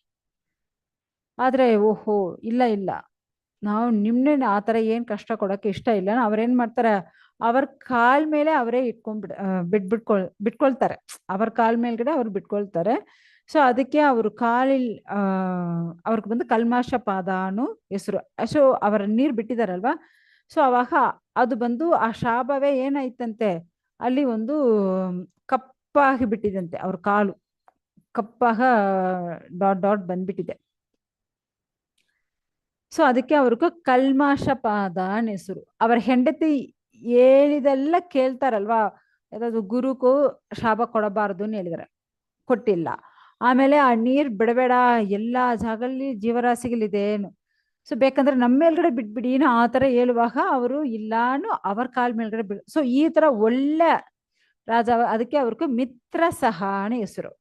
ಆದ್ರೆ ಓಹೋ, ಇಲ್ಲ ಇಲ್ಲ, ನಾವು ನಿಮ್ನೆ ಆ ಥರ ಏನ್ ಕಷ್ಟ ಕೊಡೋಕೆ ಇಷ್ಟ ಇಲ್ಲ. ಅವ್ರೇನ್ ಮಾಡ್ತಾರೆ, ಅವ್ರ ಕಾಲ್ ಮೇಲೆ ಅವರೇ ಬಿಟ್ಕೊಳ್ತಾರೆ. ಅವ್ರ ಕಾಲ್ ಮೇಲ್ಗಡೆ ಅವ್ರು ಬಿಟ್ಕೊಳ್ತಾರೆ. ಸೊ ಅದಕ್ಕೆ ಅವರು ಕಾಲಿಲ್ ಅವ್ರಿಗೆ ಬಂದು ಕಲ್ಮಾಶ ಪಾದ ಅನ್ನೋ ಹೆಸರು. ಸೊ ಅವರ ನೀರು ಬಿಟ್ಟಿದಾರಲ್ವಾ, ಸೊ ಅವಾಗ ಅದು ಬಂದು ಆ ಶಾಪವೇ ಏನಾಯ್ತಂತೆ, ಅಲ್ಲಿ ಒಂದು ಕಪ್ಪಾಗಿ ಬಿಟ್ಟಿದಂತೆ, ಅವ್ರ ಕಾಲು ಕಪ್ಪಾಗ ಡಾಟ್ ಡಾಟ್ ಬಂದ್ಬಿಟ್ಟಿದೆ. ಸೊ ಅದಕ್ಕೆ ಅವ್ರಿಗೂ ಕಲ್ಮಾಶ ಪಾದ ಅನ್ನ ಹೆಸರು. ಅವರ ಹೆಂಡತಿ ಹೇಳಿದೆಲ್ಲ ಕೇಳ್ತಾರಲ್ವಾ, ಯಾವ್ದಾದ್ರು ಗುರುಗೂ ಶಾಪ ಕೊಡಬಾರದು ಅಂತ ಹೇಳಿದಾರೆ, ಕೊಟ್ಟಿಲ್ಲ. ಆಮೇಲೆ ಆ ನೀರ್ ಬಿಡಬೇಡ, ಎಲ್ಲಾ ಜಾಗದಲ್ಲಿ ಜೀವರಾಶಿಗಳಿದೆ, ಸೊ ಬೇಕಂದ್ರೆ ನಮ್ಮ ಮೇಲ್ಗಡೆ ಬಿಟ್ಬಿಡಿ ಆ ತರ ಹೇಳುವಾಗ ಅವರು ಇಲ್ಲಾನು ಅವ್ರ ಕಾಲ್ ಮೇಲ್ಗಡೆ ಬಿಡ. ಸೊ ಈ ತರ ಒಳ್ಳೆ ರಾಜ, ಅದಕ್ಕೆ ಅವ್ರಿಗೂ ಮಿತ್ರ ಸಹಾನ ಹೆಸರು.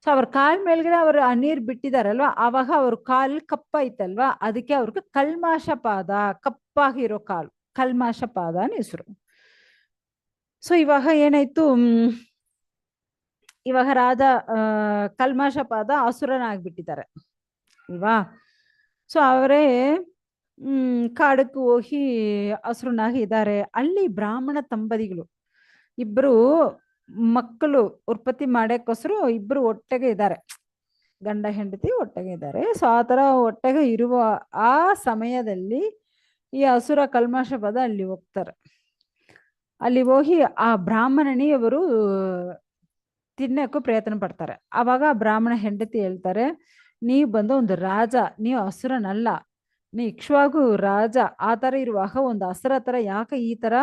ಸೊ ಅವ್ರ ಕಾಲ್ ಮೇಲ್ಗಡೆ ಅವರು ಆ ನೀರ್ ಬಿಟ್ಟಿದಾರಲ್ವಾ, ಆವಾಗ ಅವ್ರ ಕಾಲ್ ಕಪ್ಪಾಯ್ತಲ್ವಾ, ಅದಕ್ಕೆ ಅವ್ರಿಗೆ ಕಲ್ಮಾಶ ಪಾದ, ಕಪ್ಪಾಗಿರೋ ಕಾಲು, ಕಲ್ಮಾಶ ಪಾದ ಅಂತ ಹೆಸರು. ಸೊ ಇವಾಗ ಏನಾಯ್ತು, ಇವಾಗ ರಾಜ ಕಲ್ಮಾಶ ಪಾದ ಅಸುರನಾಗ್ಬಿಟ್ಟಿದ್ದಾರೆ ಅಲ್ವಾ. ಸೊ ಅವರೇ ಕಾಡಕ್ಕೆ ಹೋಗಿ ಹಸುರನಾಗಿ ಇದ್ದಾರೆ. ಅಲ್ಲಿ ಬ್ರಾಹ್ಮಣ ದಂಪತಿಗಳು ಇಬ್ರು ಮಕ್ಕಳು ಉತ್ಪತ್ತಿ ಮಾಡಕ್ಕೋಸ್ಕರ ಇಬ್ರು ಒಟ್ಟಿಗೆ ಇದ್ದಾರೆ, ಗಂಡ ಹೆಂಡತಿ ಒಟ್ಟಿಗೆ ಇದ್ದಾರೆ. ಸೊ ಆ ತರ ಒಟ್ಟಿಗೆ ಇರುವ ಆ ಸಮಯದಲ್ಲಿ ಈ ಅಸುರ ಕಲ್ಮಶ ಪದ ಅಲ್ಲಿ ಹೋಗ್ತಾರೆ. ಅಲ್ಲಿ ಹೋಗಿ ಆ ಬ್ರಾಹ್ಮಣನಿಯವರು ತಿನ್ನಕ್ಕೂ ಪ್ರಯತ್ನ ಪಡ್ತಾರೆ. ಆವಾಗ ಆ ಬ್ರಾಹ್ಮಣ ಹೆಂಡತಿ ಹೇಳ್ತಾರೆ, ನೀವು ಬಂದು ಒಂದು ರಾಜ, ನೀವು ಅಸುರನಲ್ಲ, ನೀ ಇಕ್ಷ್ವಾಗು ರಾಜ. ಆ ತರ ಇರುವಾಗ ಒಂದು ಹಸುರ ತರ ಯಾಕೆ ಈ ತರ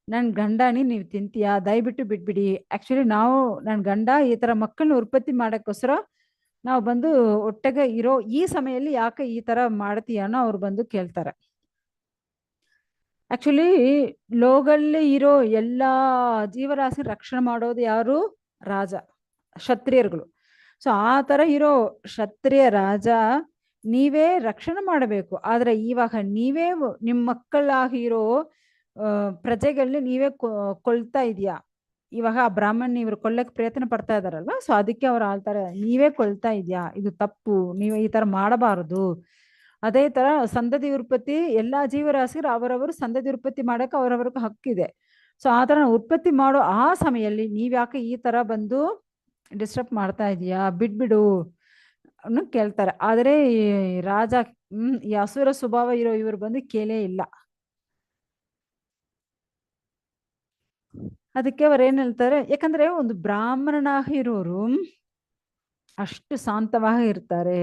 ನನ್ ಗಂಡನಿ ನೀವು ತಿಂತೀಯಾ, ದಯವಿಟ್ಟು ಬಿಟ್ಬಿಡಿ. ಆಕ್ಚುಲಿ ನಾವು ನನ್ ಗಂಡ ಈ ತರ ಮಕ್ಕಳನ್ನ ಉತ್ಪತ್ತಿ ಮಾಡಕ್ಕೋಸ್ಕರ ನಾವು ಬಂದು ಒಟ್ಟಿಗೆ ಇರೋ ಈ ಸಮಯದಲ್ಲಿ ಯಾಕೆ ಈ ತರ ಮಾಡ್ತೀಯನೋ ಅವ್ರು ಬಂದು ಕೇಳ್ತಾರೆ. ಆಕ್ಚುಲಿ ಲೋಕಲ್ಲಿ ಇರೋ ಎಲ್ಲಾ ಜೀವರಾಶಿ ರಕ್ಷಣೆ ಮಾಡೋದು ಯಾರು? ರಾಜ, ಕ್ಷತ್ರಿಯರುಗಳು. ಸೊ ಆ ತರ ಇರೋ ಕ್ಷತ್ರಿಯ ರಾಜ ನೀವೇ ರಕ್ಷಣೆ ಮಾಡಬೇಕು. ಆದ್ರೆ ಇವಾಗ ನೀವೇ ನಿಮ್ಮ ಮಕ್ಕಳಾಗಿರೋ ಪ್ರಜೆಗಳನ್ನ ನೀವೇ ಕೊಳ್ತಾ ಇದೀಯಾ. ಇವಾಗ ಆ ಬ್ರಾಹ್ಮಣ ಇವ್ರು ಕೊಲ್ಲಕ್ಕೆ ಪ್ರಯತ್ನ ಪಡ್ತಾ ಇದಾರಲ್ವಾ, ಸೊ ಅದಕ್ಕೆ ಅವ್ರು ಆಳ್ತಾರೆ, ನೀವೇ ಕೊಳ್ತಾ ಇದ್ಯಾ, ಇದು ತಪ್ಪು, ನೀವು ಈ ತರ ಮಾಡಬಾರದು. ಅದೇ ತರ ಸಂತತಿ ಉತ್ಪತ್ತಿ ಎಲ್ಲಾ ಜೀವರಾಶಿಗಳು ಅವರವರು ಸಂತತಿ ಉತ್ಪತ್ತಿ ಮಾಡಕ್ಕೆ ಅವರವ್ರಿಗೆ ಹಕ್ಕಿದೆ. ಸೊ ಆ ತರ ಉತ್ಪತ್ತಿ ಮಾಡೋ ಆ ಸಮಯದಲ್ಲಿ ನೀವ್ಯಾಕೆ ಈ ತರ ಬಂದು ಡಿಸ್ಟರ್ಬ್ ಮಾಡ್ತಾ ಇದೀಯಾ, ಬಿಡ್ಬಿಡು ಅನ್ನು ಕೇಳ್ತಾರೆ. ಆದ್ರೆ ಈ ರಾಜ ಈ ಅಸುರ ಸ್ವಭಾವ ಇರೋ ಇವರು ಬಂದು ಕೇಳೇ ಇಲ್ಲ. ಅದಕ್ಕೆ ಅವ್ರು ಏನ್ ಹೇಳ್ತಾರೆ, ಯಾಕಂದ್ರೆ ಒಂದು ಬ್ರಾಹ್ಮಣನಾಗಿ ಇರೋರು ಅಷ್ಟು ಶಾಂತವಾಗಿ ಇರ್ತಾರೆ,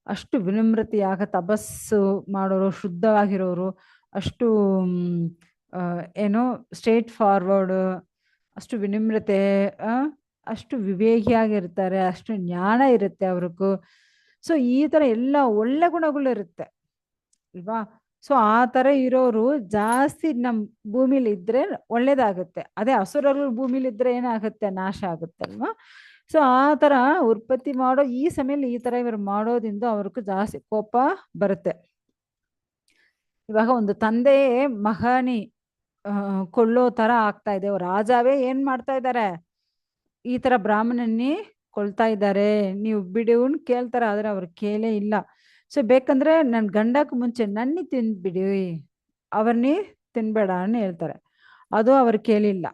ಅಷ್ಟು ವಿನಮ್ರತೆಯಾಗ ತಪಸ್ಸು ಮಾಡೋರು, ಶುದ್ಧವಾಗಿರೋರು, ಅಷ್ಟು ಏನೋ ಸ್ಟ್ರೇಟ್ ಫಾರ್ವರ್ಡ್, ಅಷ್ಟು ವಿನಮ್ರತೆ, ಅಷ್ಟು ವಿವೇಕಿಯಾಗಿರ್ತಾರೆ, ಅಷ್ಟು ಜ್ಞಾನ ಇರುತ್ತೆ ಅವ್ರಿಗೂ. ಸೊ ಈ ತರ ಎಲ್ಲ ಒಳ್ಳೆ ಗುಣಗಳು ಇರುತ್ತೆ ಅಲ್ವಾ. ಸೊ ಆ ತರ ಇರೋರು ಜಾಸ್ತಿ ನಮ್ ಭೂಮಿಲಿ ಇದ್ರೆ ಒಳ್ಳೇದಾಗುತ್ತೆ. ಅದೇ ಅಸುರರು ಭೂಮಿಲಿ ಇದ್ರೆ ಏನಾಗುತ್ತೆ, ನಾಶ ಆಗುತ್ತೆ ಅಲ್ವಾ. ಸೊ ಆ ತರ ಉತ್ಪತ್ತಿ ಮಾಡೋ ಈ ಸಮಯದಲ್ಲಿ ಈ ತರ ಇವರು ಮಾಡೋದ್ರಿಂದ ಅವ್ರಿಗೂ ಜಾಸ್ತಿ ಕೋಪ ಬರುತ್ತೆ. ಇವಾಗ ಒಂದು ತಂದೆ ಮಗನಿ ಕೊಳ್ಳೋ ತರ ಆಗ್ತಾ ಇದೆ. ರಾಜಾವೇ ಏನ್ ಮಾಡ್ತಾ ಇದ್ದಾರೆ, ಈ ತರ ಬ್ರಾಹ್ಮಣನ್ನಿ ಕೊಳ್ತಾ ಇದ್ದಾರೆ, ನೀವು ಬಿಡುವನ್ ಕೇಳ್ತಾರ, ಆದ್ರೆ ಅವ್ರು ಕೇಳೇ ಇಲ್ಲ. ಸೊ ಬೇಕಂದ್ರೆ ನನ್ ಗಂಡಕ್ ಮುಂಚೆ ನನ್ನಿ ತಿಂದ್ಬಿಡಿ, ಅವ್ರನ್ನಿ ತಿನ್ಬೇಡ అని ಹೇಳ್ತಾರೆ. ಅದು ಅವ್ರು ಕೇಳಿಲ್ಲ.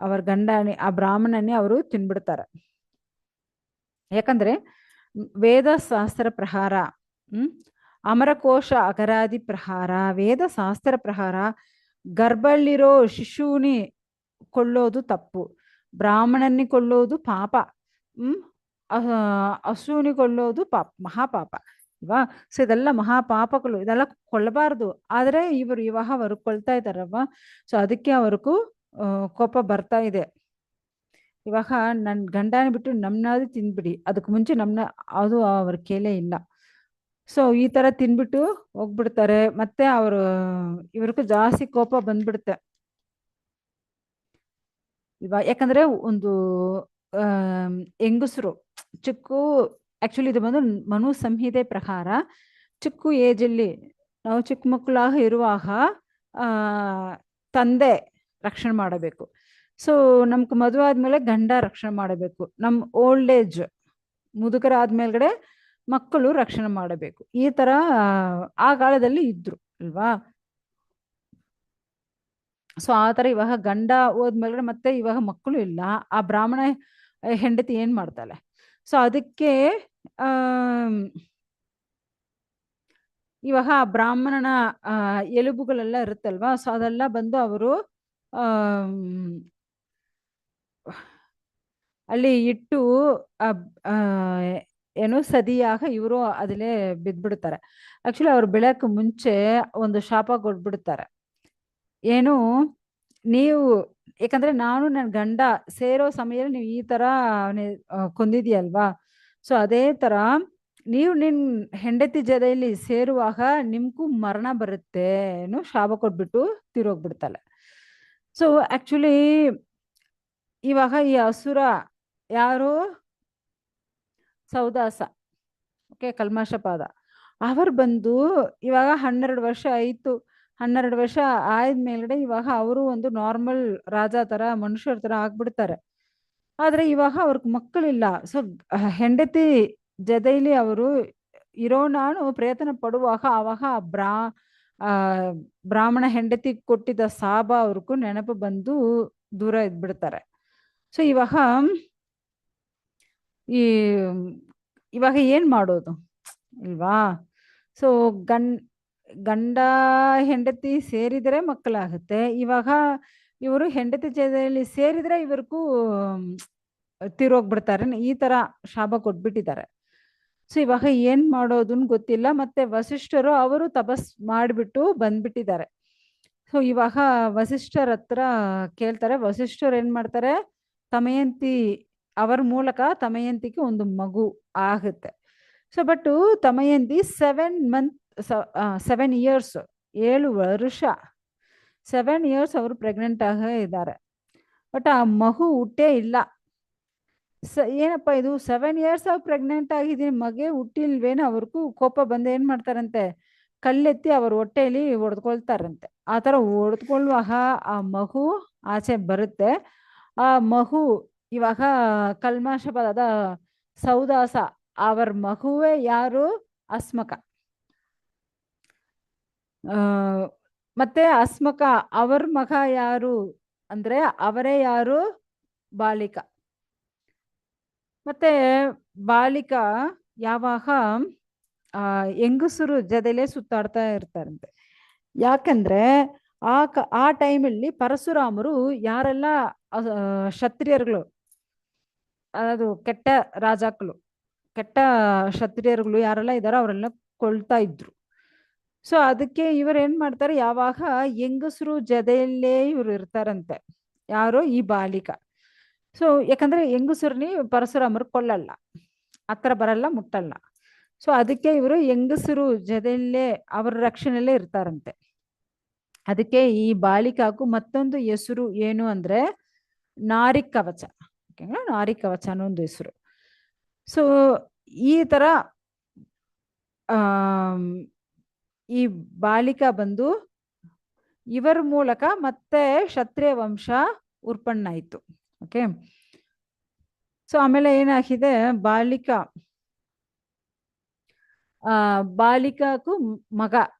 ಅವ್ರ ಗಂಡನಿ ಆ ಬ್ರಾಹ್ಮಣನ್ನೇ ಅವರು ತಿನ್ಬಿಡ್ತಾರೆ. ಯಾಕಂದ್ರೆ ವೇದ ಶಾಸ್ತ್ರ ಪ್ರಹಾರ, ಅಮರಕೋಶ ಅಗರಾದಿ ಪ್ರಹಾರ, ವೇದ ಶಾಸ್ತ್ರ ಪ್ರಹಾರ ಗರ್ಭಲ್ಲಿರೋ ಶಿಶುನಿ ಕೊಳ್ಳೋದು ತಪ್ಪು, ಬ್ರಾಹ್ಮಣನ್ನಿ ಕೊಳ್ಳೋದು ಪಾಪ, ಹಸುವಿನಿ ಕೊಳ್ಳೋದು ಮಹಾಪಾಪ ಅಲ್ವಾ. ಸೊ ಇದೆಲ್ಲ ಮಹಾಪಾಪಗಳು, ಇದೆಲ್ಲ ಕೊಲ್ಲಬಾರ್ದು. ಆದ್ರೆ ಇವರು ಇವಾಗ ಅವರು ಕೊಳ್ತಾ ಇದ್ದಾರಲ್ವಾ, ಸೊ ಅದಕ್ಕೆ ಅವ್ರಿಗೂ ಕೋಪ ಬರ್ತಾ ಇದೆ. ಇವಾಗ ನನ್ ಗಂಡನ ಬಿಟ್ಟು ನಮ್ನಾದ್ರು ತಿನ್ಬಿಡಿ, ಅದಕ್ಕೆ ಮುಂಚೆ ನಮ್ನ ಅದು ಅವ್ರ ಕೇಳೇ ಇಲ್ಲ. ಸೊ ಈ ತರ ತಿನ್ಬಿಟ್ಟು ಹೋಗ್ಬಿಡ್ತಾರೆ. ಮತ್ತೆ ಅವರು ಇವ್ರಿಗೂ ಜಾಸ್ತಿ ಕೋಪ ಬಂದ್ಬಿಡುತ್ತೆ. ಇವಾಗ ಯಾಕಂದ್ರೆ ಒಂದು ಹೆಂಗಸರು ಚಿಕ್ಕ, ಆಕ್ಚುಲಿ ಇದು ಬಂದು ಮನು ಸಂಹಿತೆ ಪ್ರಕಾರ ಚಿಕ್ಕ ಏಜಲ್ಲಿ ನಾವು ಚಿಕ್ಕ ಮಕ್ಕಳಾಗ ಇರುವಾಗ ತಂದೆ ರಕ್ಷಣೆ ಮಾಡಬೇಕು. ಸೊ ನಮ್ಗೆ ಮದುವೆ ಆದ್ಮೇಲೆ ಗಂಡ ರಕ್ಷಣೆ ಮಾಡಬೇಕು. ನಮ್ ಓಲ್ಡ್ ಏಜ್ ಮುದುಕರಾದ್ಮೇಲ್ಗಡೆ ಮಕ್ಕಳು ರಕ್ಷಣೆ ಮಾಡಬೇಕು. ಈ ತರ ಆ ಕಾಲದಲ್ಲಿ ಇದ್ರು ಅಲ್ವಾ. ಸೊ ಆ ತರ ಇವಾಗ ಗಂಡ ಹೋದ್ಮೇಲೆ ಮತ್ತೆ ಇವಾಗ ಮಕ್ಕಳು ಇಲ್ಲ, ಆ ಬ್ರಾಹ್ಮಣ ಹೆಂಡತಿ ಏನ್ ಮಾಡ್ತಾಳೆ. ಸೊ ಅದಕ್ಕೆ ಇವಾಗ ಆ ಬ್ರಾಹ್ಮಣನ ಎಲುಬುಗಳೆಲ್ಲ ಇರುತ್ತಲ್ವಾ, ಸೊ ಅದೆಲ್ಲ ಬಂದು ಅವರು ಅಲ್ಲಿ ಇಟ್ಟು ಏನು ಸದಿಯಾಗ ಇವರು ಅದಲ್ಲೇ ಬಿದ್ದ್ಬಿಡ್ತಾರೆ. ಆಕ್ಚುಲಿ ಅವ್ರು ಬೆಳೆಯಕ್ಕೆ ಮುಂಚೆ ಒಂದು ಶಾಪ ಕೊಟ್ಬಿಡ್ತಾರೆ, ಏನು ನೀವು, ಯಾಕಂದ್ರೆ ನಾನು ನನ್ನ ಗಂಡ ಸೇರೋ ಸಮಯದಲ್ಲಿ ನೀವು ಈ ತರ ಕೊಂದಿದ್ಯಲ್ವಾ, ಸೊ ಅದೇ ತರ ನೀವು ನಿನ್ ಹೆಂಡತಿ ಜೊತೆಯಲ್ಲಿ ಸೇರುವಾಗ ನಿಮ್ಗೂ ಮರಣ ಬರುತ್ತೆ ಏನು ಶಾಪ ಕೊಟ್ಬಿಟ್ಟು ತಿರೋಗ್ಬಿಡ್ತಾಳೆ. ಸೊ ಆಕ್ಚುಲಿ ಇವಾಗ ಈ ಅಸುರ ಯಾರು, ಸೌದಾಸ, ಓಕೆ, ಕಲ್ಮಶಪಾದ, ಅವರು ಬಂದು ಇವಾಗ 12 ವರ್ಷ ಆಯ್ತು. 12 ವರ್ಷ ಆದ್ಮೇಲೆ ಇವಾಗ ಅವರು ಒಂದು ನಾರ್ಮಲ್ ರಾಜ ತರ ಮನುಷ್ಯರ ತರ ಆಗ್ಬಿಡ್ತಾರೆ. ಆದ್ರೆ ಇವಾಗ ಅವ್ರಿಗೆ ಮಕ್ಕಳಿಲ್ಲ. ಸೊ ಹೆಂಡತಿ ಜೊತೆಯಲ್ಲಿ ಅವರು ಇರೋ ನಾನು ಪ್ರಯತ್ನ ಪಡುವಾಗ ಅವಾಗ ಬ್ರಾಹ್ಮಣ ಹೆಂಡತಿ ಕೊಟ್ಟಿದ್ದ ಶಾಪ ಅವ್ರಿಗೂ ನೆನಪು ಬಂದು ದೂರ ಇದ್ಬಿಡ್ತಾರೆ. ಸೊ ಈ ಇವಾಗ ಏನ್ ಮಾಡೋದು ಇಲ್ವಾ? ಸೊ ಗಂಡ ಹೆಂಡತಿ ಸೇರಿದರೆ ಮಕ್ಕಳಾಗುತ್ತೆ. ಇವಾಗ ಇವರು ಹೆಂಡತಿ ಜೊತೆಯಲ್ಲಿ ಸೇರಿದ್ರೆ ಇವ್ರಿಗೂ ತೀರೋಗ್ಬಿಡ್ತಾರೆ. ಈ ತರ ಶಾಪ ಕೊಟ್ಬಿಟ್ಟಿದ್ದಾರೆ. ಸೊ ಇವಾಗ ಏನ್ ಮಾಡೋದನ್ ಗೊತ್ತಿಲ್ಲ. ಮತ್ತೆ ವಸಿಷ್ಠರು ಅವರು ತಪಸ್ ಮಾಡಿಬಿಟ್ಟು ಬಂದ್ಬಿಟ್ಟಿದ್ದಾರೆ. ಸೊ ಇವಾಗ ವಸಿಷ್ಠರ ಹತ್ರ ಕೇಳ್ತಾರೆ. ವಸಿಷ್ಠರು ಏನ್ ಮಾಡ್ತಾರೆ, ತಮಯಂತಿ ಅವರ ಮೂಲಕ ತಮಯಂತಿಗೆ ಒಂದು ಮಗು ಆಗುತ್ತೆ. ಸೊ ಬಟ್ ತಮಯಂತಿ 7 ಇಯರ್ಸ್ 7 ವರ್ಷ 7 ಇಯರ್ಸ್ ಅವರು ಪ್ರೆಗ್ನೆಂಟ್ ಆಗ ಇದ್ದಾರೆ. ಬಟ್ ಆ ಮಗು ಹುಟ್ಟೇ ಇಲ್ಲ. ಏನಪ್ಪ ಇದು 7 ಇಯರ್ಸ್ ಪ್ರೆಗ್ನೆಂಟ್ ಆಗಿದ್ದೀನಿ, ಮಗೆ ಹುಟ್ಟಿಲ್ವೇನೋ. ಅವ್ರಿಗೂ ಕೋಪ ಬಂದು ಏನ್ ಮಾಡ್ತಾರಂತೆ, ಕಲ್ಲೆತ್ತಿ ಅವ್ರ ಹೊಟ್ಟೆಯಲ್ಲಿ ಹೊಡೆದ್ಕೊಳ್ತಾರಂತೆ. ಆ ತರ ಹೊಡೆದ್ಕೊಳ್ಳುವಾಗ ಆ ಮಗು ಆಚೆ ಬರುತ್ತೆ. ಆ ಮಗು ಇವಾಗ ಕಲ್ಮಾಶ ಪದದ ಸೌದಾಸ ಅವರ ಮಗುವೇ ಯಾರು, ಅಸ್ಮಕ. ಮತ್ತೆ ಅಸ್ಮಕ ಅವರ ಮಗ ಯಾರು ಅಂದ್ರೆ ಅವರೇ ಯಾರು, ಬಾಲಿಕ. ಮತ್ತೆ ಬಾಲಿಕ ಯಾವಾಗ ಹೆಂಗಸರು ಜೊತೆಲೇ ಸುತ್ತಾಡ್ತಾ ಇರ್ತಾರಂತೆ. ಯಾಕಂದ್ರೆ ಆ ಟೈಮಲ್ಲಿ ಪರಶುರಾಮರು ಯಾರೆಲ್ಲ ಕ್ಷತ್ರಿಯರುಗಳು, ಅದು ಕೆಟ್ಟ ರಾಜಾಕ್ಗಳು, ಕೆಟ್ಟ ಕ್ಷತ್ರಿಯರುಗಳು ಯಾರೆಲ್ಲ ಇದಾರೋ ಅವರೆಲ್ಲ ಕೊಳ್ತಾ ಇದ್ರು. ಸೊ ಅದಕ್ಕೆ ಇವರು ಏನ್ ಮಾಡ್ತಾರೆ, ಯಾವಾಗ ಹೆಂಗಸರು ಜೊತೆಯಲ್ಲೇ ಇವ್ರು ಇರ್ತಾರಂತೆ. ಯಾರು, ಈ ಬಾಲಿಕ. ಸೊ ಯಾಕಂದ್ರೆ ಹೆಂಗಸರ್ನಿ ಪರಶುರಾಮರು ಕೊಲ್ಲಲ್ಲ, ಹತ್ರ ಬರಲ್ಲ, ಮುಟ್ಟಲ್ಲ. ಸೊ ಅದಕ್ಕೆ ಇವರು ಹೆಂಗಸರು ಜೊತೆಯಲ್ಲೇ ಅವರ ರಕ್ಷಣೆಯಲ್ಲೇ ಇರ್ತಾರಂತೆ. ಅದಕ್ಕೆ ಈ ಬಾಲಿಕಾಕು ಮತ್ತೊಂದು ಹೆಸರು ಏನು ಅಂದ್ರೆ ನಾರಿ ಕವಚ. ನಾರಿ ಕವಚ ಅನ್ನೋ ಒಂದು ಹೆಸರು. ಸೊ ಈ ತರ ಈ ಬಾಲಿಕ ಬಂದು ಇವರ ಮೂಲಕ ಮತ್ತೆ ಕ್ಷತ್ರಿಯ ವಂಶ ಉತ್ಪನ್ನ ಆಯ್ತು. ಓಕೆ. ಸೊ ಆಮೇಲೆ ಏನಾಗಿದೆ, ಬಾಲಿಕಾಕು ಮಗ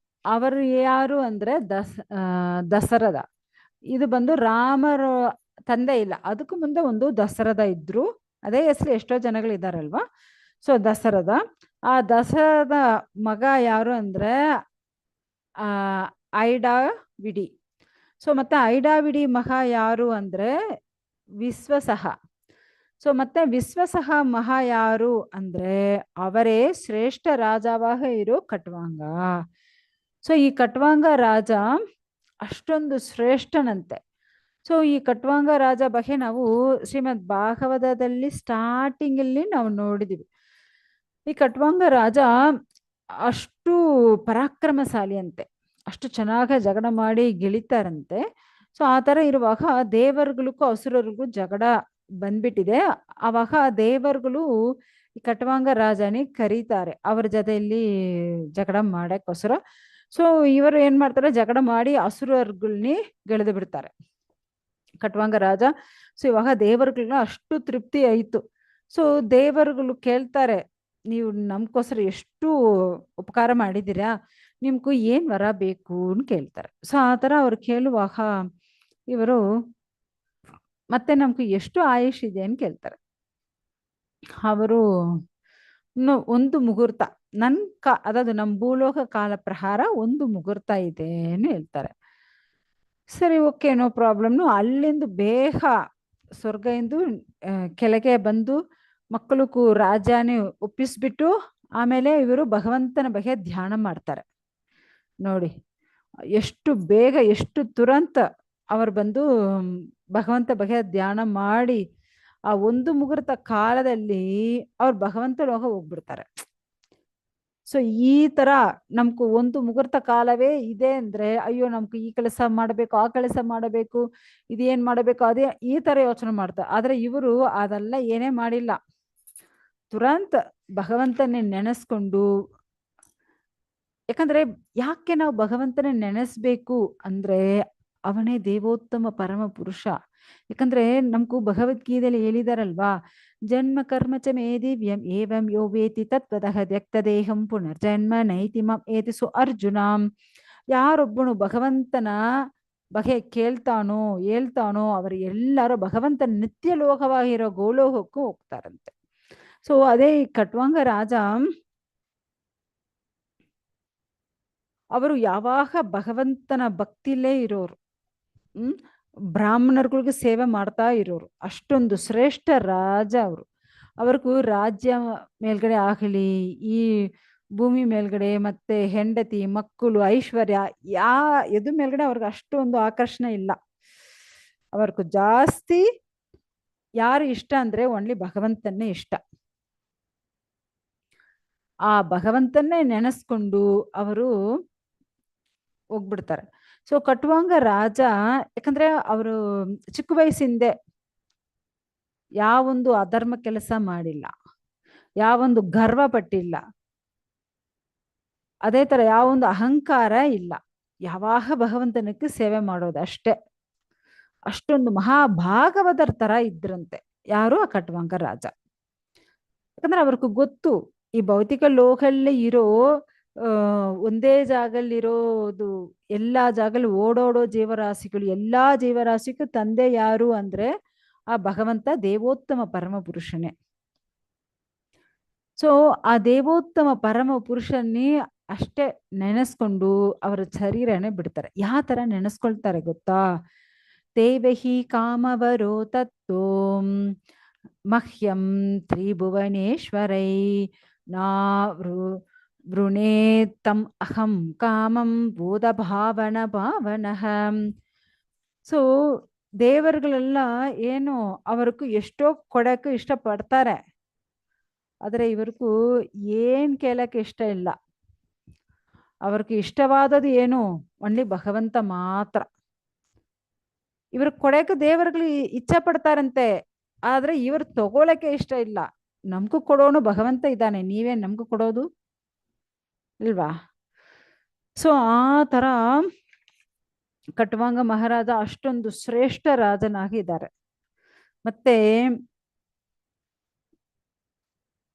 ಅವರು ಯಾರು ಅಂದ್ರೆ ದಸರದ. ಇದು ಬಂದು ರಾಮರ ತಂದೆ ಇಲ್ಲ, ಅದಕ್ಕೂ ಮುಂದೆ ಒಂದು ದಸರದ ಇದ್ರು. ಅದೇ ಹೆಸರು ಎಷ್ಟೋ ಜನಗಳು ಇದ್ದಾರಲ್ವಾ. ಸೊ ದಸರದ, ಆ ದಸರದ ಮಗ ಯಾರು ಅಂದ್ರೆ ಐಡಾವಿಡಿ. ಸೊ ಮತ್ತೆ ಐಡಾವಿಡಿ ಮಗ ಯಾರು ಅಂದ್ರೆ ವಿಶ್ವಸಹ. ಸೊ ಮತ್ತೆ ವಿಶ್ವಸಹ ಮಹ ಯಾರು ಅಂದ್ರೆ ಅವರೇ ಶ್ರೇಷ್ಠ ರಾಜವಾಗ ಇರೋ ಕಟ್ವಾಂಗ. ಸೊ ಈ ಕಟ್ವಾಂಗ ರಾಜ ಅಷ್ಟೊಂದು ಶ್ರೇಷ್ಠನಂತೆ. ಸೊ ಈ ಕಟ್ವಾಂಗ ರಾಜ ಬಗ್ಗೆ ನಾವು ಶ್ರೀಮದ್ ಭಾಗವತದಲ್ಲಿ ಸ್ಟಾರ್ಟಿಂಗ್ ಅಲ್ಲಿ ನಾವು ನೋಡಿದೀವಿ. ಈ ಕಟ್ವಾಂಗ ರಾಜ ಅಷ್ಟು ಪರಾಕ್ರಮಶಾಲಿ ಅಂತೆ, ಅಷ್ಟು ಚೆನ್ನಾಗ ಜಗಳ ಮಾಡಿ ಗೆಳಿತಾರಂತೆ. ಸೊ ಆ ತರ ಇರುವಾಗ ದೇವರುಗಳಿಗೂ ಅಸುರರಿಗೂ ಜಗಳ ಬಂದ್ಬಿಟ್ಟಿದೆ. ಅವಾಗ ದೇವರುಗಳು ಈ ಕಟ್ವಾಂಗ ರಾಜನಿಗೆ ಕರೀತಾರೆ ಅವ್ರ ಜೊತೆಯಲ್ಲಿ ಜಗಳ ಮಾಡಕ್ಕೋಸ್ಕರ. ಸೊ ಇವರು ಏನ್ ಮಾಡ್ತಾರೆ, ಜಗಳ ಮಾಡಿ ಅಸುರರ್ಗಳ್ನಿ ಗೆಳೆದು ಬಿಡ್ತಾರೆ ಕಟ್ವಾಂಗ ರಾಜ. ಸೊ ಇವಾಗ ದೇವರುಗಳನ್ನ ಅಷ್ಟು ತೃಪ್ತಿ ಆಯ್ತು. ಸೊ ದೇವರುಗಳು ಕೇಳ್ತಾರೆ, ನೀವು ನಮ್ಗೋಸ್ಕರ ಎಷ್ಟು ಉಪಕಾರ ಮಾಡಿದ್ದೀರಾ, ನಿಮ್ಗೂ ಏನ್ ವರ ಬೇಕು ಅಂತ ಕೇಳ್ತಾರೆ. ಸೊ ಆ ತರ ಅವ್ರು ಕೇಳುವಾಗ ಇವರು ಮತ್ತೆ ನಮ್ಗೆ ಎಷ್ಟು ಆಯುಷ್ ಇದೆ ಅಂತ ಕೇಳ್ತಾರೆ. ಅವರು ಒಂದು ಮುಹೂರ್ತ ಅದಾದ ನಮ್ಮ ಭೂಲೋಕ ಕಾಲ ಪ್ರಹಾರ ಒಂದು ಮುಹೂರ್ತ ಇದೆ ಅಂತ ಹೇಳ್ತಾರೆ. ಸರಿ, ಓಕೆ, ನೋ ಪ್ರಾಬ್ಲಮ್. ಅಲ್ಲಿಂದ ಬೇಗ ಸ್ವರ್ಗದಿಂದ ಕೆಳಗೆ ಬಂದು ಮಕ್ಕಳಿಗೂ ರಾಜನೇ ಒಪ್ಪಿಸ್ಬಿಟ್ಟು ಆಮೇಲೆ ಇವರು ಭಗವಂತನ ಬಗ್ಗೆ ಧ್ಯಾನ ಮಾಡ್ತಾರೆ. ನೋಡಿ ಎಷ್ಟು ಬೇಗ, ಎಷ್ಟು ತುರಂತ ಅವರು ಬಂದು ಭಗವಂತ ಬಗ್ಗೆ ಧ್ಯಾನ ಮಾಡಿ ಆ ಒಂದು ಮುಹೂರ್ತ ಕಾಲದಲ್ಲಿ ಅವ್ರು ಭಗವಂತ ಲೋಕ ಹೋಗ್ಬಿಡ್ತಾರೆ. ಸೊ ಈ ತರ ನಮ್ಗೂ ಒಂದು ಮುಹೂರ್ತ ಕಾಲವೇ ಇದೆ ಅಂದ್ರೆ, ಅಯ್ಯೋ ನಮ್ಗೆ ಈ ಕೆಲಸ ಮಾಡಬೇಕು, ಆ ಕೆಲಸ ಮಾಡಬೇಕು, ಇದೇನ್ ಮಾಡಬೇಕು, ಅದೇ ಈ ತರ ಯೋಚನೆ ಮಾಡ್ತಾರೆ. ಆದ್ರೆ ಇವರು ಅದೆಲ್ಲ ಏನೇ ಮಾಡಿಲ್ಲ, ತುರಂತ ಭಗವಂತನೇ ನೆನೆಸ್ಕೊಂಡು. ಯಾಕಂದ್ರೆ ಯಾಕೆ ನಾವು ಭಗವಂತನ ನೆನೆಸ್ಬೇಕು ಅಂದ್ರೆ ಅವನೇ ದೇವೋತ್ತಮ ಪರಮ ಪುರುಷ. ಯಾಕಂದ್ರೆ ನಮ್ಗೂ ಭಗವದ್ಗೀತೆಯಲ್ಲಿ ಹೇಳಿದಾರಲ್ವಾ, ಜನ್ಮ ಕರ್ಮ ಚ ಮೇ ದಿವ್ಯಂ ಏವಂ ಯೋ ವೇತಿ ತತ್ವತಃ ತ್ಯಕ್ತದೇಹಂ ಪುನರ್ಜನ್ಮ ನೈತಿ ಮಂ ಏತಿ. ಸೊ ಅರ್ಜುನ, ಯಾರೊಬ್ಬನು ಭಗವಂತನ ಬಗೆ ಕೇಳ್ತಾನೋ ಹೇಳ್ತಾನೋ ಅವರು ಎಲ್ಲರೂ ಭಗವಂತನ ನಿತ್ಯ ಲೋಕವಾಗಿರೋ ಗೋಲೋಕಕ್ಕೂ ಹೋಗ್ತಾರಂತೆ. ಸೊ ಅದೇ ಈ ಖಟ್ವಾಂಗ ರಾಜ ಅವರು ಯಾವಾಗ ಭಗವಂತನ ಭಕ್ತಿಲೇ ಇರೋರು. ಬ್ರಾಹ್ಮಣರುಗಳಿಗೆ ಸೇವೆ ಮಾಡ್ತಾ ಇರೋರು. ಅಷ್ಟೊಂದು ಶ್ರೇಷ್ಠ ರಾಜ ಅವರು. ಅವ್ರಿಗೂ ರಾಜ್ಯ ಮೇಲ್ಗಡೆ ಆಗಲಿ, ಈ ಭೂಮಿ ಮೇಲ್ಗಡೆ ಮತ್ತೆ ಹೆಂಡತಿ ಮಕ್ಕಳು ಐಶ್ವರ್ಯ ಎದು ಮೇಲ್ಗಡೆ ಅವ್ರಿಗೆ ಅಷ್ಟೊಂದು ಆಕರ್ಷಣೆ ಇಲ್ಲ. ಅವ್ರಿಗೂ ಜಾಸ್ತಿ ಯಾರು ಇಷ್ಟ ಅಂದ್ರೆ ಓನ್ಲಿ ಭಗವಂತನ್ನೇ ಇಷ್ಟ. ಆ ಭಗವಂತನ್ನೇ ನೆನೆಸ್ಕೊಂಡು ಅವರು ಹೋಗ್ಬಿಡ್ತಾರೆ. ಸೊ ಖಟ್ವಾಂಗ ರಾಜ ಯಾಕಂದ್ರೆ ಅವರು ಚಿಕ್ಕ ವಯಸ್ಸಿಂದೆ ಯಾವೊಂದು ಅಧರ್ಮ ಕೆಲಸ ಮಾಡಿಲ್ಲ, ಯಾವೊಂದು ಗರ್ವ ಪಟ್ಟಿಲ್ಲ, ಅದೇ ತರ ಯಾವೊಂದು ಅಹಂಕಾರ ಇಲ್ಲ. ಯಾವಾಗ ಭಗವಂತನಕ್ಕೆ ಸೇವೆ ಮಾಡೋದು ಅಷ್ಟೇ. ಅಷ್ಟೊಂದು ಮಹಾಭಾಗವತರ ತರ ಇದ್ರಂತೆ ಯಾರು ಆ ಖಟ್ವಾಂಗ ರಾಜ. ಯಾಕಂದ್ರೆ ಅವ್ರಿಗೂ ಗೊತ್ತು ಈ ಭೌತಿಕ ಲೋಕಲ್ಲಿ ಇರೋ ಒಂದೇ ಜಾಗಲ್ಲಿರೋದು ಎಲ್ಲಾ ಜಾಗಲ್ಲಿ ಓಡೋಡೋ ಜೀವರಾಶಿಗಳು, ಎಲ್ಲಾ ಜೀವರಾಶಿಗೂ ತಂದೆ ಯಾರು ಅಂದ್ರೆ ಆ ಭಗವಂತ ದೇವೋತ್ತಮ ಪರಮ ಪುರುಷನೇ. ಸೊ ಆ ದೇವೋತ್ತಮ ಪರಮ ಪುರುಷನ್ನೇ ಅಷ್ಟೇ ನೆನೆಸ್ಕೊಂಡು ಅವರ ಶರೀರನೇ ಬಿಡ್ತಾರೆ. ಯಾವ ತರ ನೆನೆಸ್ಕೊಳ್ತಾರೆ ಗೊತ್ತಾ? ದೇವಹಿ ಕಾಮವರೋ ತತ್ತೋ ಮಹ್ಯಂ ತ್ರಿಭುವನೇಶ್ವರೈ ನಾ ವೃಣೇ ತಮ್ ಅಹಂ ಕಾಮಂ ಬೋಧ ಭಾವನ ಭಾವನಃ. ಸೊ ದೇವರುಗಳೆಲ್ಲ ಏನು ಅವರಿಗೂ ಎಷ್ಟೋ ಕೊಡಕ್ಕೆ ಇಷ್ಟಪಡ್ತಾರೆ, ಆದರೆ ಇವ್ರಿಗೂ ಏನ್ ಕೇಳಕ್ಕೆ ಇಷ್ಟ ಇಲ್ಲ. ಅವ್ರಿಗೆ ಇಷ್ಟವಾದದ್ದು ಏನು ಓನ್ಲಿ ಭಗವಂತ ಮಾತ್ರ. ಇವ್ರಿಗೆ ಕೊಡಕ್ಕೆ ದೇವರುಗಳು ಇಚ್ಛೆ ಪಡ್ತಾರಂತೆ, ಆದ್ರೆ ಇವ್ರು ತಗೊಳಕ್ಕೆ ಇಷ್ಟ ಇಲ್ಲ. ನಮ್ಗೂ ಕೊಡೋನು ಭಗವಂತ ಇದ್ದಾನೆ, ನೀವೇನ್ ನಮ್ಗೂ ಕೊಡೋದು ಇಲ್ವಾ? ಸೊ ಆ ತರ ಖಟ್ವಾಂಗ ಮಹಾರಾಜ ಅಷ್ಟೊಂದು ಶ್ರೇಷ್ಠ ರಾಜನಾಗಿದ್ದಾರೆ. ಮತ್ತೆ